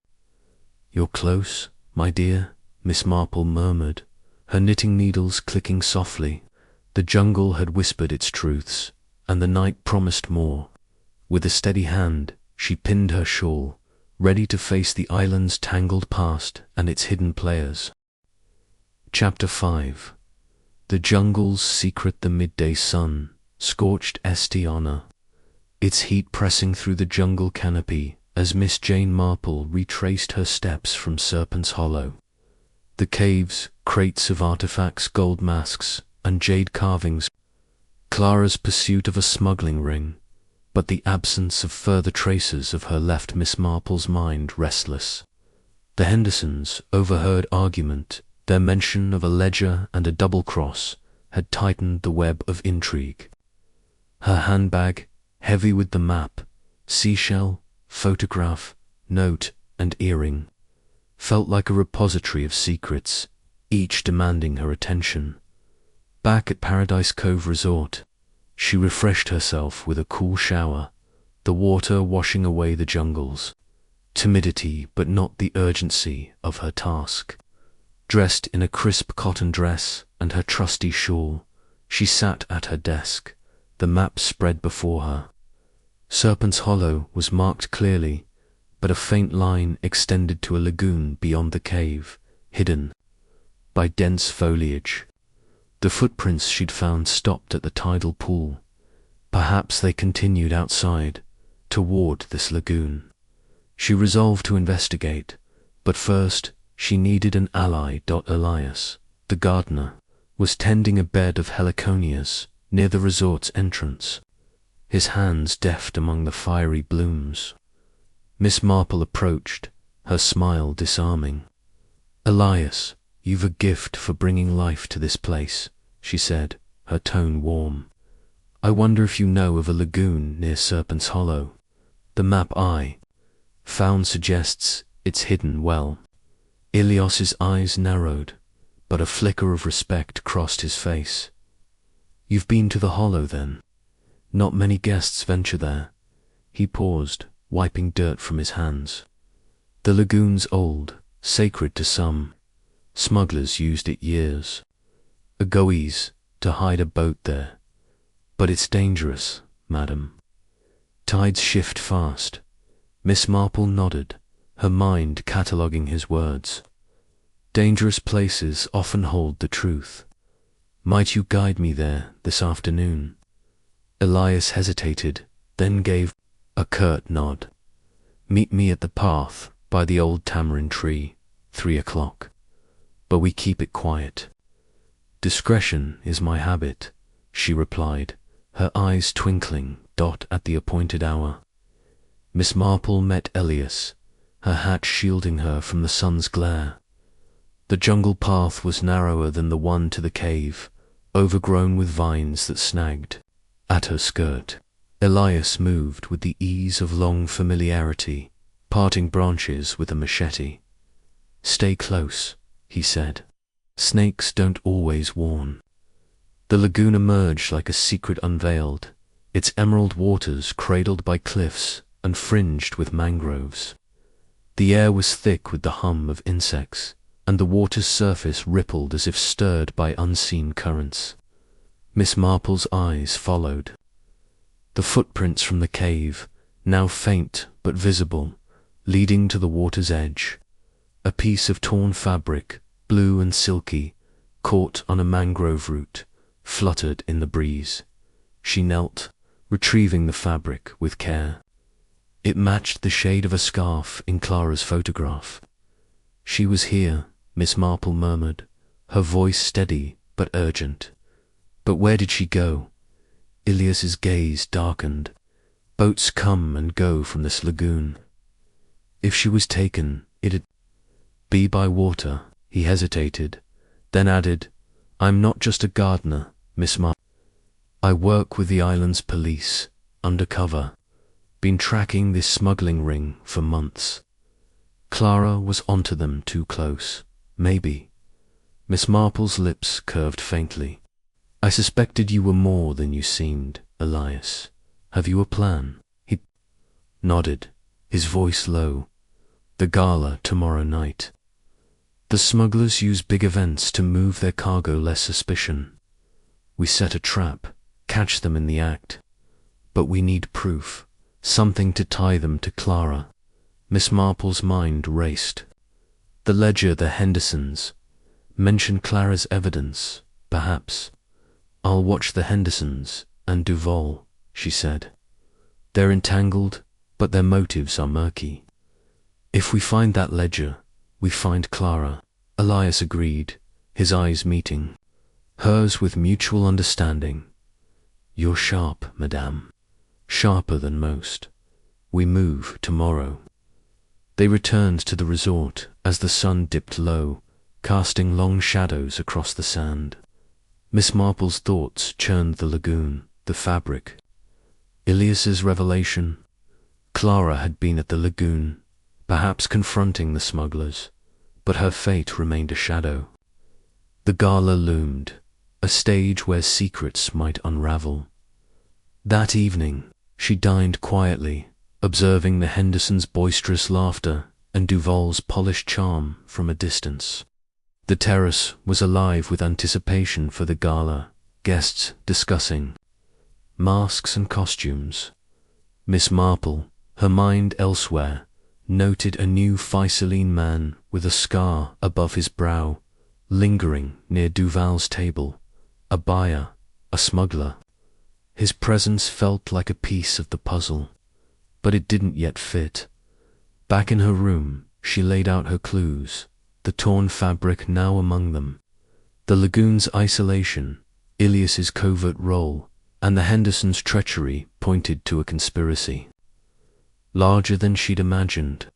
[SPEAKER 1] "You're close, my dear," Miss Marple murmured, her knitting needles clicking softly. The jungle had whispered its truths, and the night promised more. With a steady hand, she pinned her shawl, ready to face the island's tangled past and its hidden players. Chapter 5. The jungle's secret. The midday sun scorched Estiana, its heat pressing through the jungle canopy as Miss Jane Marple retraced her steps from Serpent's Hollow. The caves, crates of artifacts, gold masks, and jade carvings. Clara's pursuit of a smuggling ring, but the absence of further traces of her left Miss Marple's mind restless. The Hendersons' overheard argument, their mention of a ledger and a double cross, had tightened the web of intrigue. Her handbag, heavy with the map, seashell, photograph, note, and earring, felt like a repository of secrets, each demanding her attention. Back at Paradise Cove Resort, she refreshed herself with a cool shower, the water washing away the jungle's timidity but not the urgency of her task. Dressed in a crisp cotton dress and her trusty shawl, she sat at her desk, the map spread before her. Serpent's Hollow was marked clearly, but a faint line extended to a lagoon beyond the cave, hidden by dense foliage. The footprints she'd found stopped at the tidal pool. Perhaps they continued outside, toward this lagoon. She resolved to investigate, but first she needed an ally. Elias, the gardener, was tending a bed of heliconias near the resort's entrance, his hands deft among the fiery blooms. Miss Marple approached, her smile disarming. "Elias, you've a gift for bringing life to this place," she said, her tone warm. "I wonder if you know of a lagoon near Serpent's Hollow. The map I found suggests it's hidden well." Ilias's eyes narrowed, but a flicker of respect crossed his face. "You've been to the Hollow, then? Not many guests venture there." He paused, wiping dirt from his hands. "The lagoon's old, sacred to some. Smugglers used it years agoes to hide a boat there. But it's dangerous, madam. Tides shift fast." Miss Marple nodded, her mind cataloguing his words. "Dangerous places often hold the truth. Might you guide me there this afternoon?" Elias hesitated, then gave a curt nod. "Meet me at the path by the old tamarind tree, 3 o'clock. But we keep it quiet." "Discretion is my habit," she replied, her eyes twinkling at the appointed hour. Miss Marple met Elias, her hat shielding her from the sun's glare. The jungle path was narrower than the one to the cave, overgrown with vines that snagged at her skirt. Elias moved with the ease of long familiarity, parting branches with a machete. "Stay close," he said. "Snakes don't always warn." The lagoon emerged like a secret unveiled, its emerald waters cradled by cliffs and fringed with mangroves. The air was thick with the hum of insects, and the water's surface rippled as if stirred by unseen currents. Miss Marple's eyes followed. The footprints from the cave, now faint but visible, leading to the water's edge. A piece of torn fabric, blue and silky, caught on a mangrove root, fluttered in the breeze. She knelt, retrieving the fabric with care. It matched the shade of a scarf in Clara's photograph. "She was here," Miss Marple murmured, her voice steady but urgent. "But where did she go?" Ilias's gaze darkened. "Boats come and go from this lagoon. If she was taken, it'd be by water." He hesitated, then added, "I'm not just a gardener, Miss Marple. I work with the island's police, undercover. Been tracking this smuggling ring for months." Clara was onto them too close. Maybe. Miss Marple's lips curved faintly. "I suspected you were more than you seemed, Elias. Have you a plan?" He nodded, his voice low. "The gala tomorrow night. The smugglers use big events to move their cargo less suspicion. We set a trap, catch them in the act. But we need proof, something to tie them to Clara." Miss Marple's mind raced. The ledger, the Hendersons. Mention Clara's evidence, perhaps. "I'll watch the Hendersons and Duval," she said. "They're entangled, but their motives are murky. If we find that ledger, we find Clara." Elias agreed, his eyes meeting, hers with mutual understanding. "You're sharp, madame. Sharper than most. We move tomorrow." They returned to the resort as the sun dipped low, casting long shadows across the sand. Miss Marple's thoughts churned the lagoon, the fabric. Ilias's revelation. Clara had been at the lagoon, perhaps confronting the smugglers, but her fate remained a shadow. The gala loomed, a stage where secrets might unravel. That evening, she dined quietly, observing the Hendersons' boisterous laughter and Duval's polished charm from a distance. The terrace was alive with anticipation for the gala, guests discussing masks and costumes. Miss Marple, her mind elsewhere, noted a new Ficeline man with a scar above his brow, lingering near Duval's table, a buyer, a smuggler. His presence felt like a piece of the puzzle, but it didn't yet fit. Back in her room, she laid out her clues, the torn fabric now among them, the lagoon's isolation, Ilias's covert role, and the Hendersons' treachery pointed to a conspiracy. Larger than she'd imagined,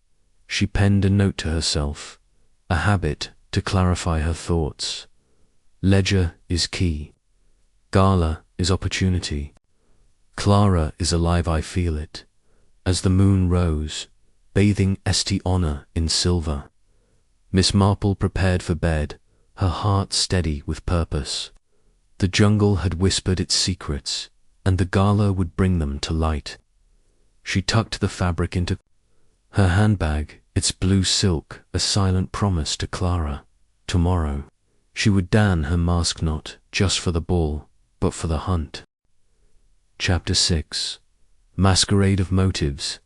[SPEAKER 1] she penned a note to herself, a habit to clarify her thoughts. Ledger is key. Gala is opportunity. Clara is alive, I feel it. As the moon rose, bathing St. Honor in silver. Miss Marple prepared for bed, her heart steady with purpose. The jungle had whispered its secrets, and the gala would bring them to light. She tucked the fabric into her handbag, its blue silk a silent promise to Clara. Tomorrow, she would dan her mask not just for the ball, but for the hunt. Chapter 6. Masquerade of Motives.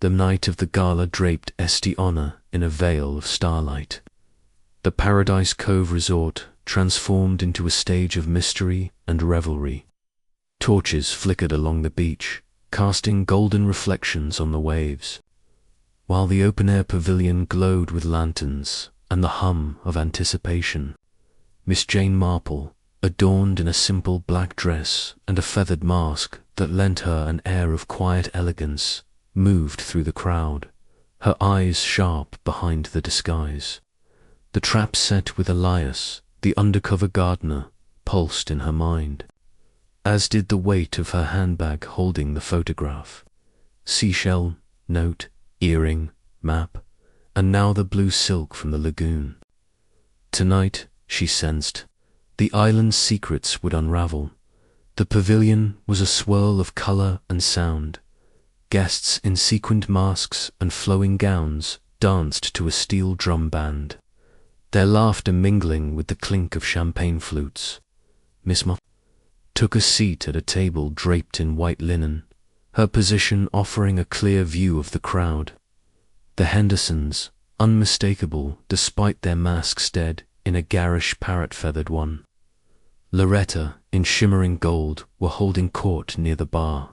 [SPEAKER 1] The night of the gala draped St. Honor in a veil of starlight. The Paradise Cove resort transformed into a stage of mystery and revelry. Torches flickered along the beach, casting golden reflections on the waves, while the open-air pavilion glowed with lanterns and the hum of anticipation. Miss Jane Marple, adorned in a simple black dress and a feathered mask that lent her an air of quiet elegance, moved through the crowd, her eyes sharp behind the disguise. The trap set with Elias, the undercover gardener, pulsed in her mind. as did the weight of her handbag holding the photograph. Seashell, note, earring, map, and now the blue silk from the lagoon. Tonight, she sensed, the island's secrets would unravel. The pavilion was a swirl of colour and sound. Guests in sequined masks and flowing gowns danced to a steel drum band, their laughter mingling with the clink of champagne flutes. Miss Marple took a seat at a table draped in white linen, her position offering a clear view of the crowd. The Hendersons, unmistakable despite their masks dead in a garish parrot-feathered one. Loretta, in shimmering gold, were holding court near the bar,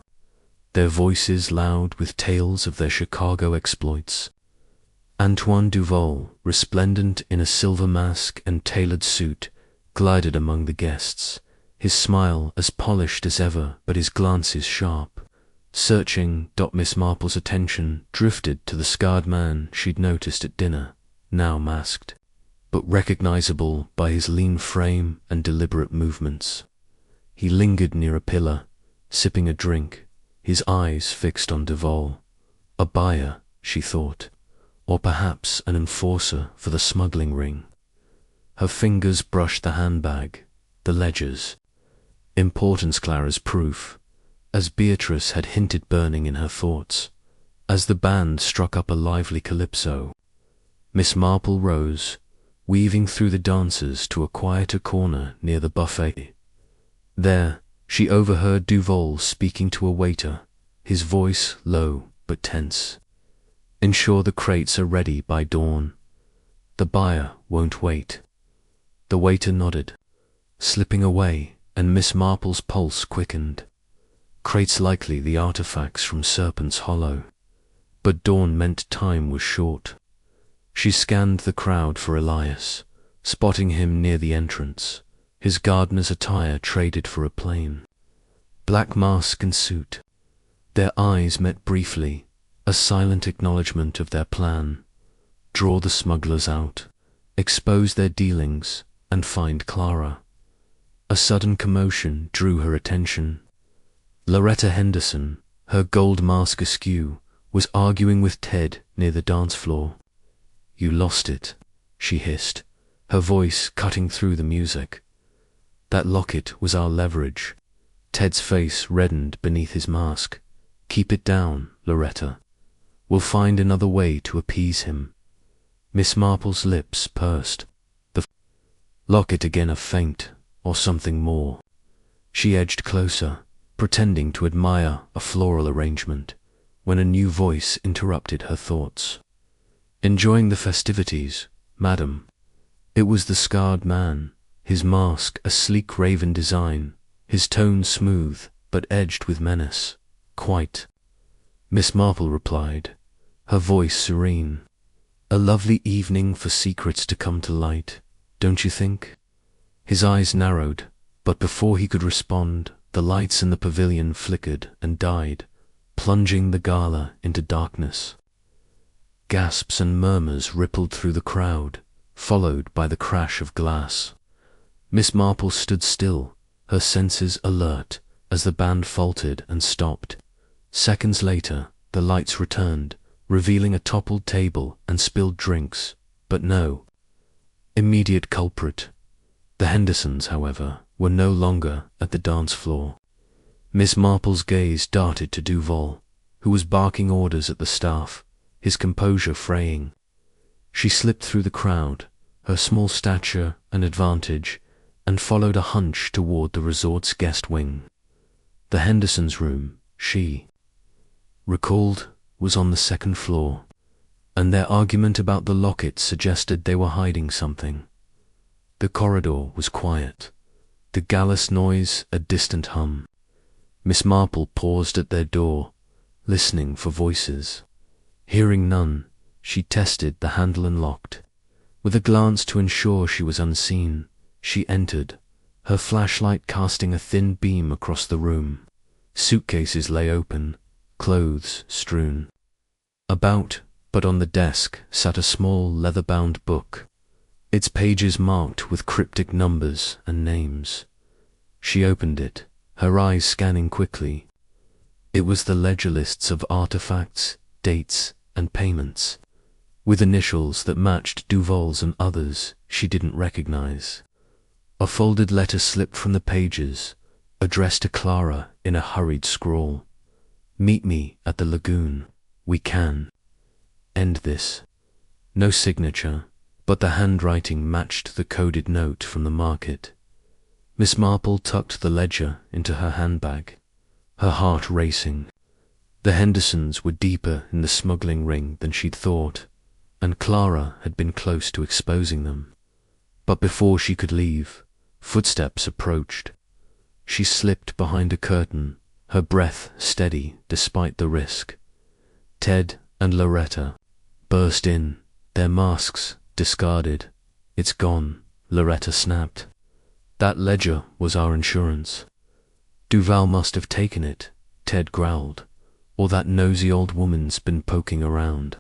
[SPEAKER 1] their voices loud with tales of their Chicago exploits. Antoine Duval, resplendent in a silver mask and tailored suit, glided among the guests, his smile as polished as ever but his glances sharp. Searching, Miss Marple's attention drifted to the scarred man she'd noticed at dinner, now masked, but recognizable by his lean frame and deliberate movements. He lingered near a pillar, sipping a drink, his eyes fixed on Duval. A buyer, she thought, or perhaps an enforcer for the smuggling ring. Her fingers brushed the handbag, the ledgers. Importance Clara's proof, as Beatrice had hinted burning in her thoughts, as the band struck up a lively calypso. Miss Marple rose, weaving through the dancers to a quieter corner near the buffet. There, she overheard Duval speaking to a waiter, his voice low but tense. "Ensure the crates are ready by dawn. The buyer won't wait." The waiter nodded, slipping away, and Miss Marple's pulse quickened. Crates likely the artifacts from Serpent's Hollow. But dawn meant time was short. She scanned the crowd for Elias, spotting him near the entrance, his gardener's attire traded for a plain black mask and suit. Their eyes met briefly, a silent acknowledgement of their plan: draw the smugglers out, expose their dealings, and find Clara. A sudden commotion drew her attention. Loretta Henderson, her gold mask askew, was arguing with Ted near the dance floor. "You lost it," she hissed, her voice cutting through the music. "That locket was our leverage." Ted's face reddened beneath his mask. "Keep it down, Loretta. We'll find another way to appease him." Miss Marple's lips pursed. The locket again, a feint, or something more. She edged closer, pretending to admire a floral arrangement, when a new voice interrupted her thoughts. "Enjoying the festivities, madam?" It was the scarred man, his mask a sleek raven design, his tone smooth but edged with menace. "Quite," Miss Marple replied, her voice serene. "A lovely evening for secrets to come to light, don't you think?" His eyes narrowed, but before he could respond, the lights in the pavilion flickered and died, plunging the gala into darkness. Gasps and murmurs rippled through the crowd, followed by the crash of glass. Miss Marple stood still, her senses alert, as the band faltered and stopped. Seconds later, the lights returned, revealing a toppled table and spilled drinks, but no immediate culprit. The Hendersons, however, were no longer at the dance floor. Miss Marple's gaze darted to Duval, who was barking orders at the staff, his composure fraying. She slipped through the crowd, her small stature an advantage, and followed a hunch toward the resort's guest wing. The Hendersons' room, she recalled, was on the second floor, and their argument about the locket suggested they were hiding something. The corridor was quiet, the gallus noise a distant hum. Miss Marple paused at their door, listening for voices. Hearing none, she tested the handle and locked. With a glance to ensure she was unseen, she entered, her flashlight casting a thin beam across the room. Suitcases lay open, clothes strewn about, but on the desk sat a small leather-bound book, its pages marked with cryptic numbers and names. She opened it, her eyes scanning quickly. It was the ledger lists of artifacts, dates, and payments, with initials that matched Duval's and others she didn't recognize. A folded letter slipped from the pages, addressed to Clara in a hurried scrawl. "Meet me at the lagoon. We can end this." No signature, but the handwriting matched the coded note from the market. Miss Marple tucked the ledger into her handbag, her heart racing. The Hendersons were deeper in the smuggling ring than she'd thought, and Clara had been close to exposing them. But before she could leave, footsteps approached. She slipped behind a curtain, her breath steady despite the risk. Ted and Loretta burst in, their masks discarded. "It's gone," Loretta snapped. "That ledger was our insurance." "Duval must have taken it," Ted growled, "or that nosy old woman's been poking around."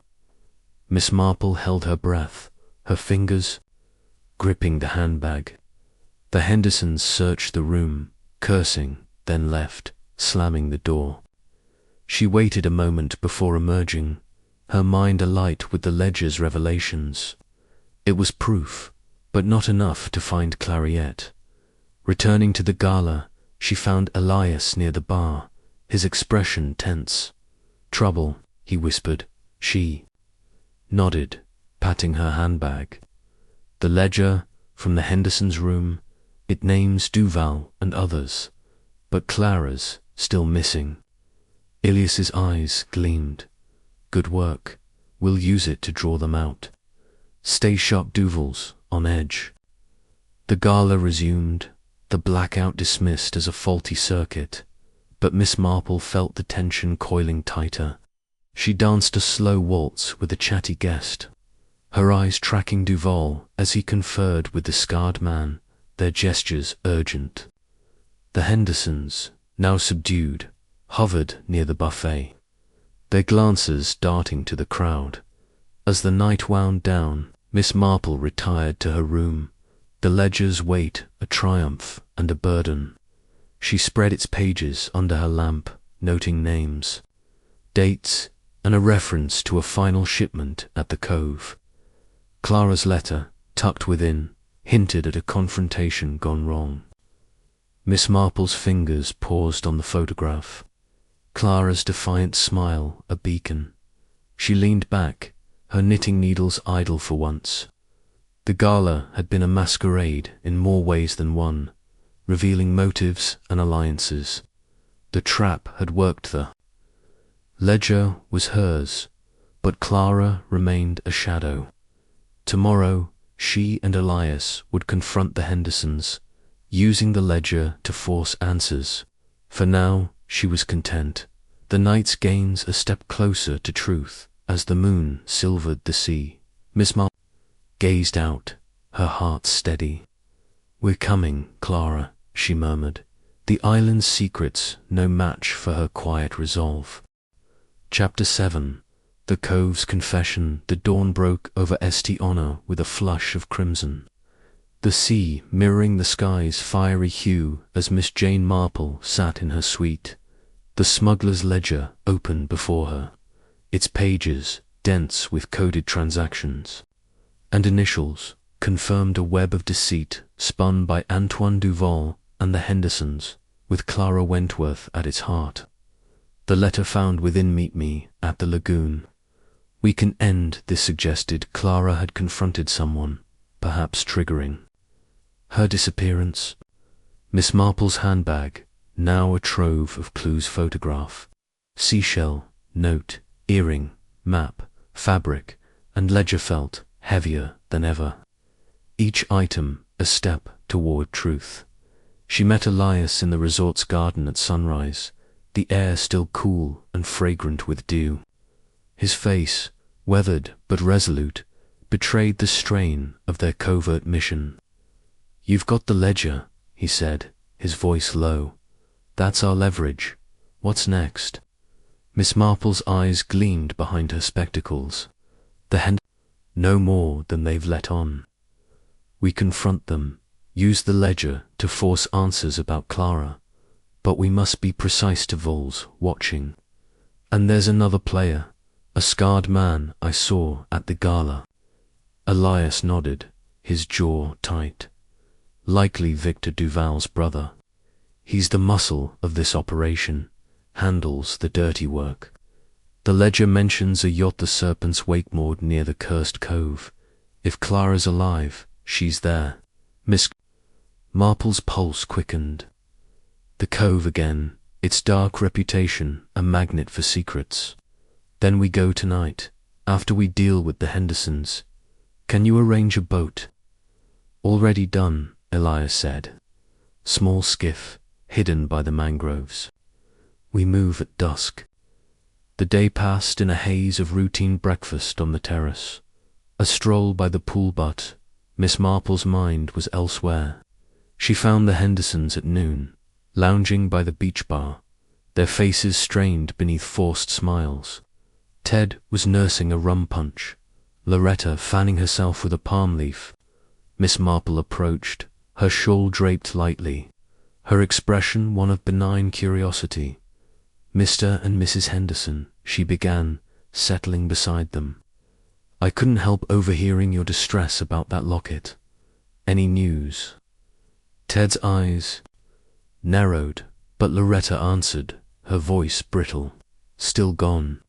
[SPEAKER 1] Miss Marple held her breath, her fingers gripping the handbag. The Hendersons searched the room, cursing, then left, slamming the door. She waited a moment before emerging, her mind alight with the ledger's revelations. It was proof, but not enough to find Clariette. Returning to the gala, she found Elias near the bar, his expression tense. "Trouble," he whispered. She nodded, patting her handbag. "The ledger from the Hendersons' room. It names Duval and others, but Clara's still missing." Ilias's eyes gleamed. "Good work. We'll use it to draw them out. Stay sharp, Duval's on edge." The gala resumed, the blackout dismissed as a faulty circuit, but Miss Marple felt the tension coiling tighter. She danced a slow waltz with a chatty guest, her eyes tracking Duval as he conferred with the scarred man, their gestures urgent. The Hendersons, now subdued, hovered near the buffet, their glances darting to the crowd. As the night wound down, Miss Marple retired to her room, the ledger's weight a triumph and a burden. She spread its pages under her lamp, noting names, dates, and a reference to a final shipment at the cove. Clara's letter, tucked within, hinted at a confrontation gone wrong. Miss Marple's fingers paused on the photograph, Clara's defiant smile a beacon. She leaned back, her knitting needles idle for once. The gala had been a masquerade in more ways than one, revealing motives and alliances. The trap had worked. The ledger was hers, but Clara remained a shadow. Tomorrow, she and Elias would confront the Hendersons, using the ledger to force answers. For now, she was content, the night's gains a step closer to truth as the moon silvered the sea. Miss Marple gazed out, her heart steady. "We're coming, Clara," she murmured, the island's secrets no match for her quiet resolve. Chapter 7. The Cove's Confession. The dawn broke over St. Honor with a flush of crimson, the sea mirroring the sky's fiery hue as Miss Jane Marple sat in her suite. The smuggler's ledger opened before her, its pages dense with coded transactions and initials confirmed a web of deceit spun by Antoine Duval and the Hendersons, with Clara Wentworth at its heart. The letter found within "Meet me at the lagoon. We can end this," suggested. Clara had confronted someone, perhaps triggering her disappearance. Miss Marple's handbag, now a trove of clues: photograph, seashell, note, earring, map, fabric, and ledger felt heavier than ever. Each item a step toward truth. She met Elias in the resort's garden at sunrise, the air still cool and fragrant with dew. His face, weathered but resolute, betrayed the strain of their covert mission. "You've got the ledger," he said, his voice low. "That's our leverage. What's next?" Miss Marple's eyes gleamed behind her spectacles. No more than they've let on. We confront them, use the ledger to force answers about Clara. But we must be precise to Voles, watching. And there's another player, a scarred man I saw at the gala. Elias nodded, his jaw tight. Likely Victor Duval's brother. He's the muscle of this operation, handles the dirty work. The ledger mentions a yacht the Serpent's wake moored near the cursed cove. If Clara's alive, she's there. Miss Marple's pulse quickened. The cove again, its dark reputation a magnet for secrets. Then we go tonight, after we deal with the Hendersons. Can you arrange a boat? Already done, Elias said. Small skiff, hidden by the mangroves. We move at dusk. The day passed in a haze of routine breakfast on the terrace. A stroll by the pool butt. Miss Marple's mind was elsewhere. She found the Hendersons at noon, lounging by the beach bar, their faces strained beneath forced smiles. Ted was nursing a rum punch, Loretta fanning herself with a palm leaf. Miss Marple approached, her shawl draped lightly, her expression one of benign curiosity. Mr. and Mrs. Henderson, she began, settling beside them. I couldn't help overhearing your distress about that locket. Any news? Ted's eyes narrowed, but Loretta answered, her voice brittle. Still gone.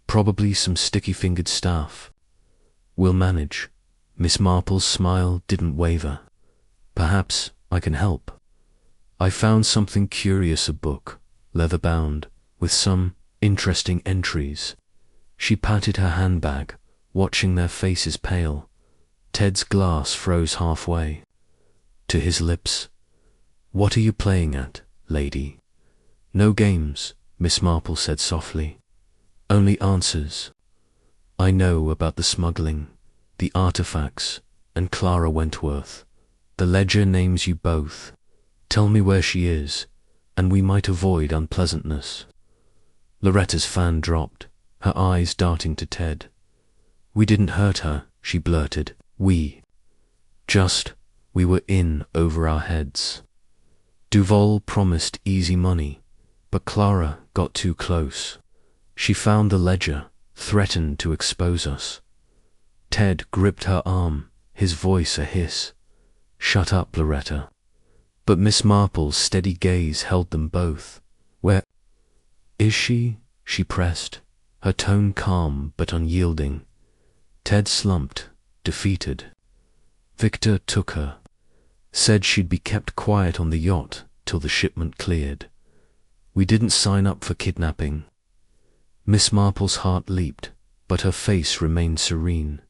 [SPEAKER 1] Probably some sticky-fingered staff. We'll manage. Miss Marple's smile didn't waver. Perhaps I can help. I found something curious, a book, leather-bound, with some interesting entries. She patted her handbag, watching their faces pale. Ted's glass froze halfway. To his lips. What are you playing at, lady? No games, Miss Marple said softly. Only answers. I know about the smuggling, the artifacts, and Clara Wentworth. The ledger names you both. Tell me where she is, and we might avoid unpleasantness. Loretta's fan dropped, her eyes darting to Ted. We didn't hurt her, she blurted. We were in over our heads. Duval promised easy money, but Clara got too close. She found the ledger, threatened to expose us. Ted gripped her arm, his voice a hiss. Shut up, Loretta. But Miss Marple's steady gaze held them both. Where is she? She pressed, her tone calm but unyielding. Ted slumped, defeated. Victor took her. Said she'd be kept quiet on the yacht till the shipment cleared. We didn't sign up for kidnapping. Miss Marple's heart leaped, but her face remained serene.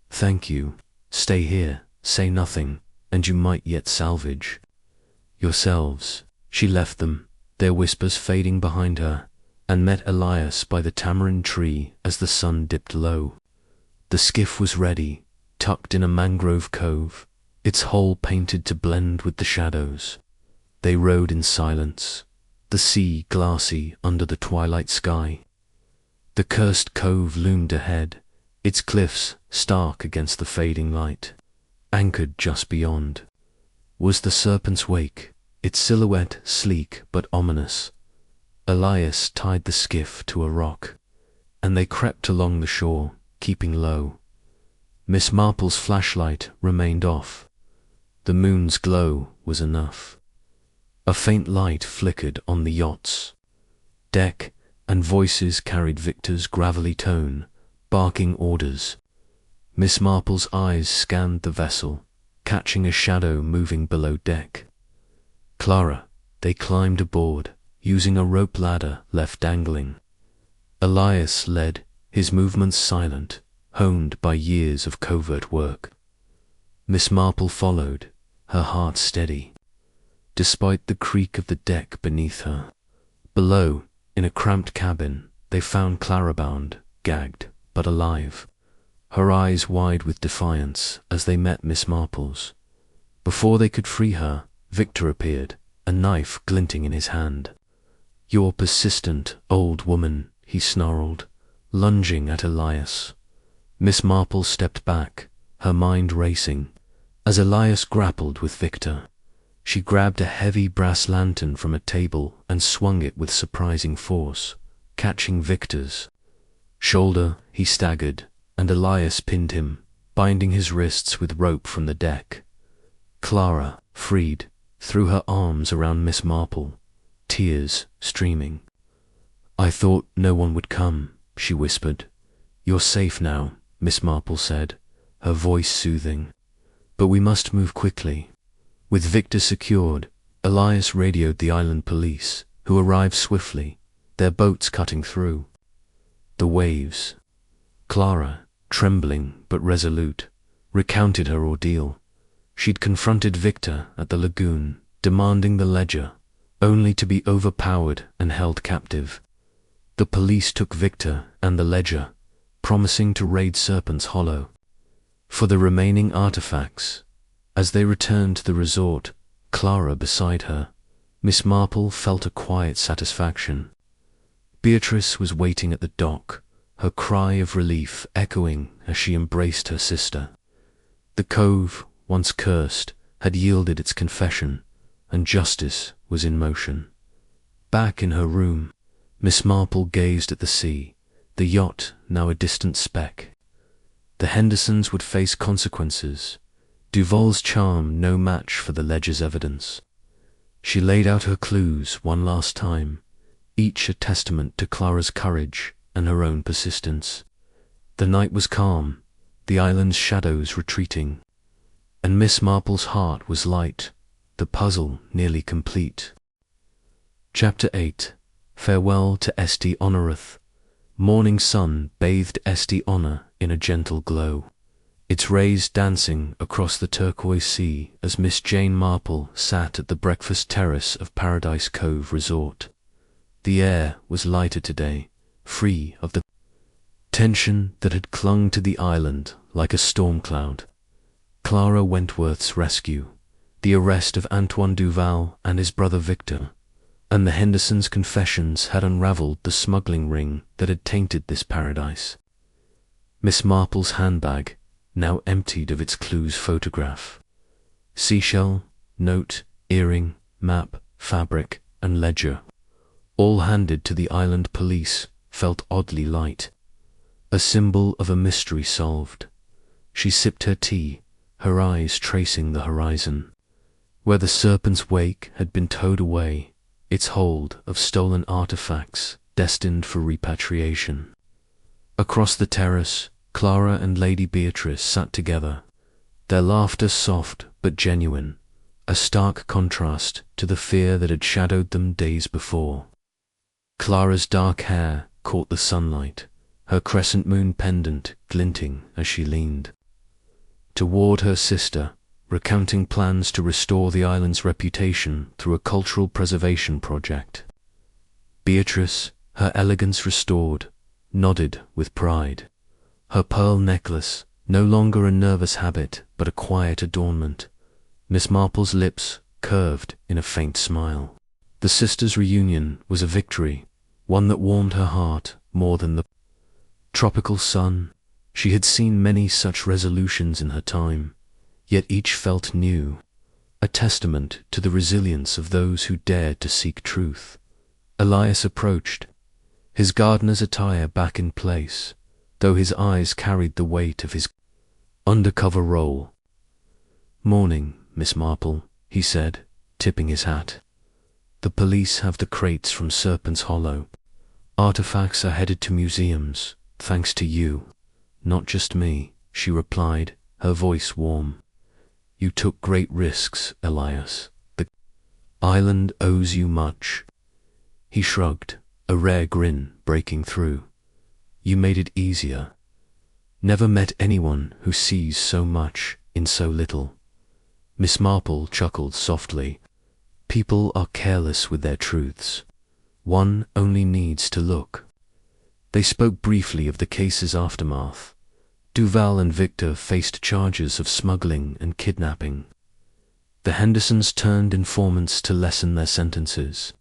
[SPEAKER 1] Thank you. Stay here, say nothing, and you might yet salvage yourselves. She left them, their whispers fading behind her, and met Elias by the tamarind tree as the sun dipped low. The skiff was ready, tucked in a mangrove cove, its hull painted to blend with the shadows. They rowed in silence, the sea glassy under the twilight sky. The cursed cove loomed ahead, its cliffs stark against the fading light. Anchored just beyond was the Serpent's wake, its silhouette sleek but ominous. Elias tied the skiff to a rock, and they crept along the shore, keeping low. Miss Marple's flashlight remained off. The moon's glow was enough. A faint light flickered on the yacht's deck, and voices carried Victor's gravelly tone, barking orders. Miss Marple's eyes scanned the vessel, catching a shadow moving below deck. Clara, they climbed aboard, using a rope ladder left dangling. Elias led, his movements silent, honed by years of covert work. Miss Marple followed, her heart steady, despite the creak of the deck beneath her. Below, in a cramped cabin, they found Clara bound, gagged, but alive, her eyes wide with defiance as they met Miss Marple's. Before they could free her, Victor appeared, a knife glinting in his hand. You're persistent, old woman, he snarled, lunging at Elias. Miss Marple stepped back, her mind racing, as Elias grappled with Victor. She grabbed a heavy brass lantern from a table and swung it with surprising force, catching Victor's shoulder. He staggered, and Elias pinned him, binding his wrists with rope from the deck. Clara, freed, threw her arms around Miss Marple, tears streaming. "I thought no one would come," she whispered. "You're safe now," Miss Marple said, her voice soothing. "But we must move quickly." With Victor secured, Elias radioed the island police, who arrived swiftly, their boats cutting through the waves. Clara, trembling but resolute, recounted her ordeal. She'd confronted Victor at the lagoon, demanding the ledger, only to be overpowered and held captive. The police took Victor and the ledger, promising to raid Serpent's Hollow for the remaining artifacts. As they returned to the resort, Clara beside her, Miss Marple felt a quiet satisfaction. Beatrice was waiting at the dock, her cry of relief echoing as she embraced her sister. The cove, once cursed, had yielded its confession, and justice was in motion. Back in her room, Miss Marple gazed at the sea, the yacht now a distant speck. The Hendersons would face consequences, Duval's charm no match for the ledger's evidence. She laid out her clues one last time, each a testament to Clara's courage and her own persistence. The night was calm, the island's shadows retreating, and Miss Marple's heart was light, the puzzle nearly complete. Chapter 8. Farewell to St. Honorath. Morning sun bathed St. Honor in a gentle glow, its rays dancing across the turquoise sea as Miss Jane Marple sat at the breakfast terrace of Paradise Cove Resort. The air was lighter today, free of the tension that had clung to the island like a storm cloud. Clara Wentworth's rescue, the arrest of Antoine Duval and his brother Victor, and the Hendersons' confessions had unraveled the smuggling ring that had tainted this paradise. Miss Marple's handbag, now emptied of its clue's photograph. Seashell, note, earring, map, fabric, and ledger, all handed to the island police, felt oddly light. A symbol of a mystery solved. She sipped her tea, her eyes tracing the horizon. Where the Serpent's wake had been towed away, its hold of stolen artifacts destined for repatriation. Across the terrace, Clara and Lady Beatrice sat together, their laughter soft but genuine, a stark contrast to the fear that had shadowed them days before. Clara's dark hair caught the sunlight, her crescent moon pendant glinting as she leaned toward her sister, recounting plans to restore the island's reputation through a cultural preservation project. Beatrice, her elegance restored, nodded with pride. Her pearl necklace, no longer a nervous habit but a quiet adornment. Miss Marple's lips curved in a faint smile. The sisters' reunion was a victory, one that warmed her heart more than the tropical sun. She had seen many such resolutions in her time, yet each felt new, a testament to the resilience of those who dared to seek truth. Elias approached, his gardener's attire back in place, though his eyes carried the weight of his undercover role. "Morning, Miss Marple," he said, tipping his hat. "The police have the crates from Serpent's Hollow. Artifacts are headed to museums, thanks to you." "Not just me," she replied, her voice warm. "You took great risks, Elias. The island owes you much." He shrugged, a rare grin breaking through. "You made it easier. Never met anyone who sees so much in so little." Miss Marple chuckled softly. "People are careless with their truths. One only needs to look." They spoke briefly of the case's aftermath. Duval and Victor faced charges of smuggling and kidnapping. The Hendersons turned informants to lessen their sentences,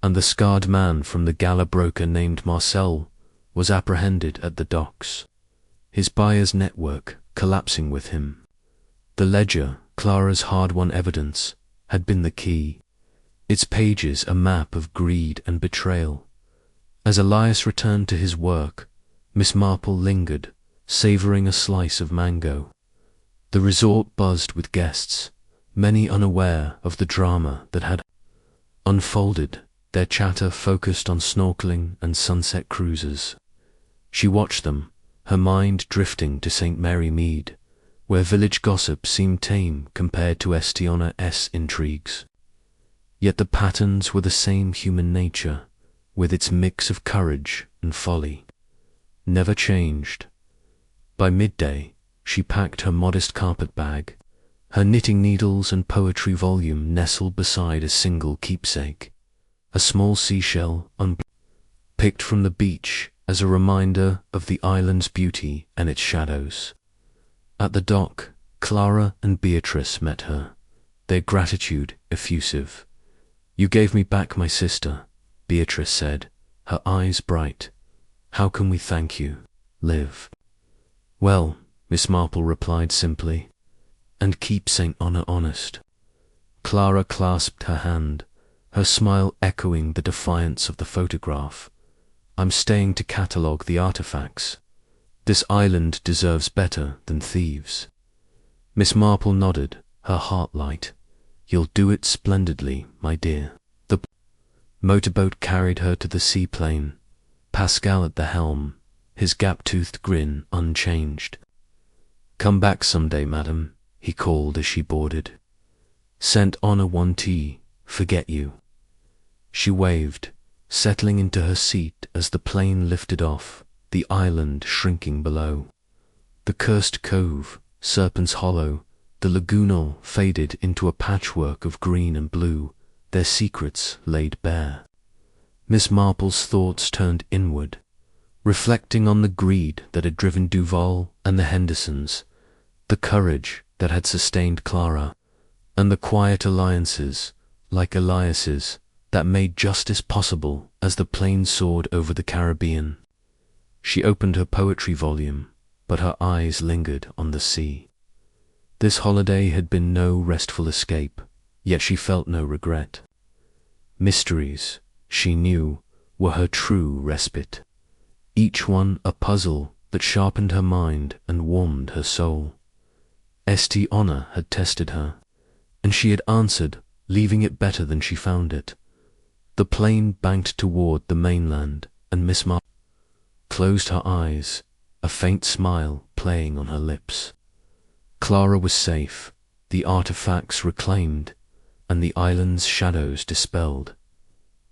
[SPEAKER 1] and the scarred man from the gala broker named Marcel was apprehended at the docks, his buyer's network collapsing with him. The ledger, Clara's hard-won evidence, had been the key, its pages a map of greed and betrayal. As Elias returned to his work, Miss Marple lingered, savouring a slice of mango. The resort buzzed with guests, many unaware of the drama that had unfolded, their chatter focused on snorkeling and sunset cruises. She watched them, her mind drifting to St. Mary Mead, where village gossip seemed tame compared to Estiona's intrigues. Yet the patterns were the same human nature, with its mix of courage and folly. Never changed. By midday, she packed her modest carpet bag, her knitting needles and poetry volume nestled beside a single keepsake, a small seashell picked from the beach as a reminder of the island's beauty and its shadows. At the dock, Clara and Beatrice met her, their gratitude effusive. "You gave me back my sister," Beatrice said, her eyes bright. "How can we thank you, Liv?" "Well," Miss Marple replied simply, "and keep St. Honor honest." Clara clasped her hand, her smile echoing the defiance of the photograph. "I'm staying to catalogue the artifacts. This island deserves better than thieves." Miss Marple nodded, her heart light. "You'll do it splendidly, my dear." The motorboat carried her to the seaplane, Pascal at the helm, his gap-toothed grin unchanged. "Come back someday, madam," he called as she boarded. "St. Honor won't forget you." She waved, settling into her seat as the plane lifted off, the island shrinking below. The cursed cove, Serpent's Hollow, the lagoonal faded into a patchwork of green and blue, their secrets laid bare. Miss Marple's thoughts turned inward, reflecting on the greed that had driven Duval and the Hendersons, the courage that had sustained Clara, and the quiet alliances, like Elias's, that made justice possible as the plane soared over the Caribbean. She opened her poetry volume, but her eyes lingered on the sea. This holiday had been no restful escape, yet she felt no regret. Mysteries, she knew, were her true respite, each one a puzzle that sharpened her mind and warmed her soul. St. Honor had tested her, and she had answered, leaving it better than she found it. The plane banked toward the mainland, and Miss Marple closed her eyes, a faint smile playing on her lips. Clara was safe, the artifacts reclaimed, and the island's shadows dispelled.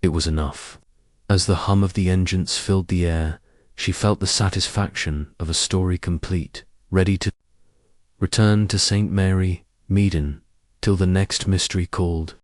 [SPEAKER 1] It was enough. As the hum of the engines filled the air, she felt the satisfaction of a story complete, ready to return to St. Mary, Mead, till the next mystery called.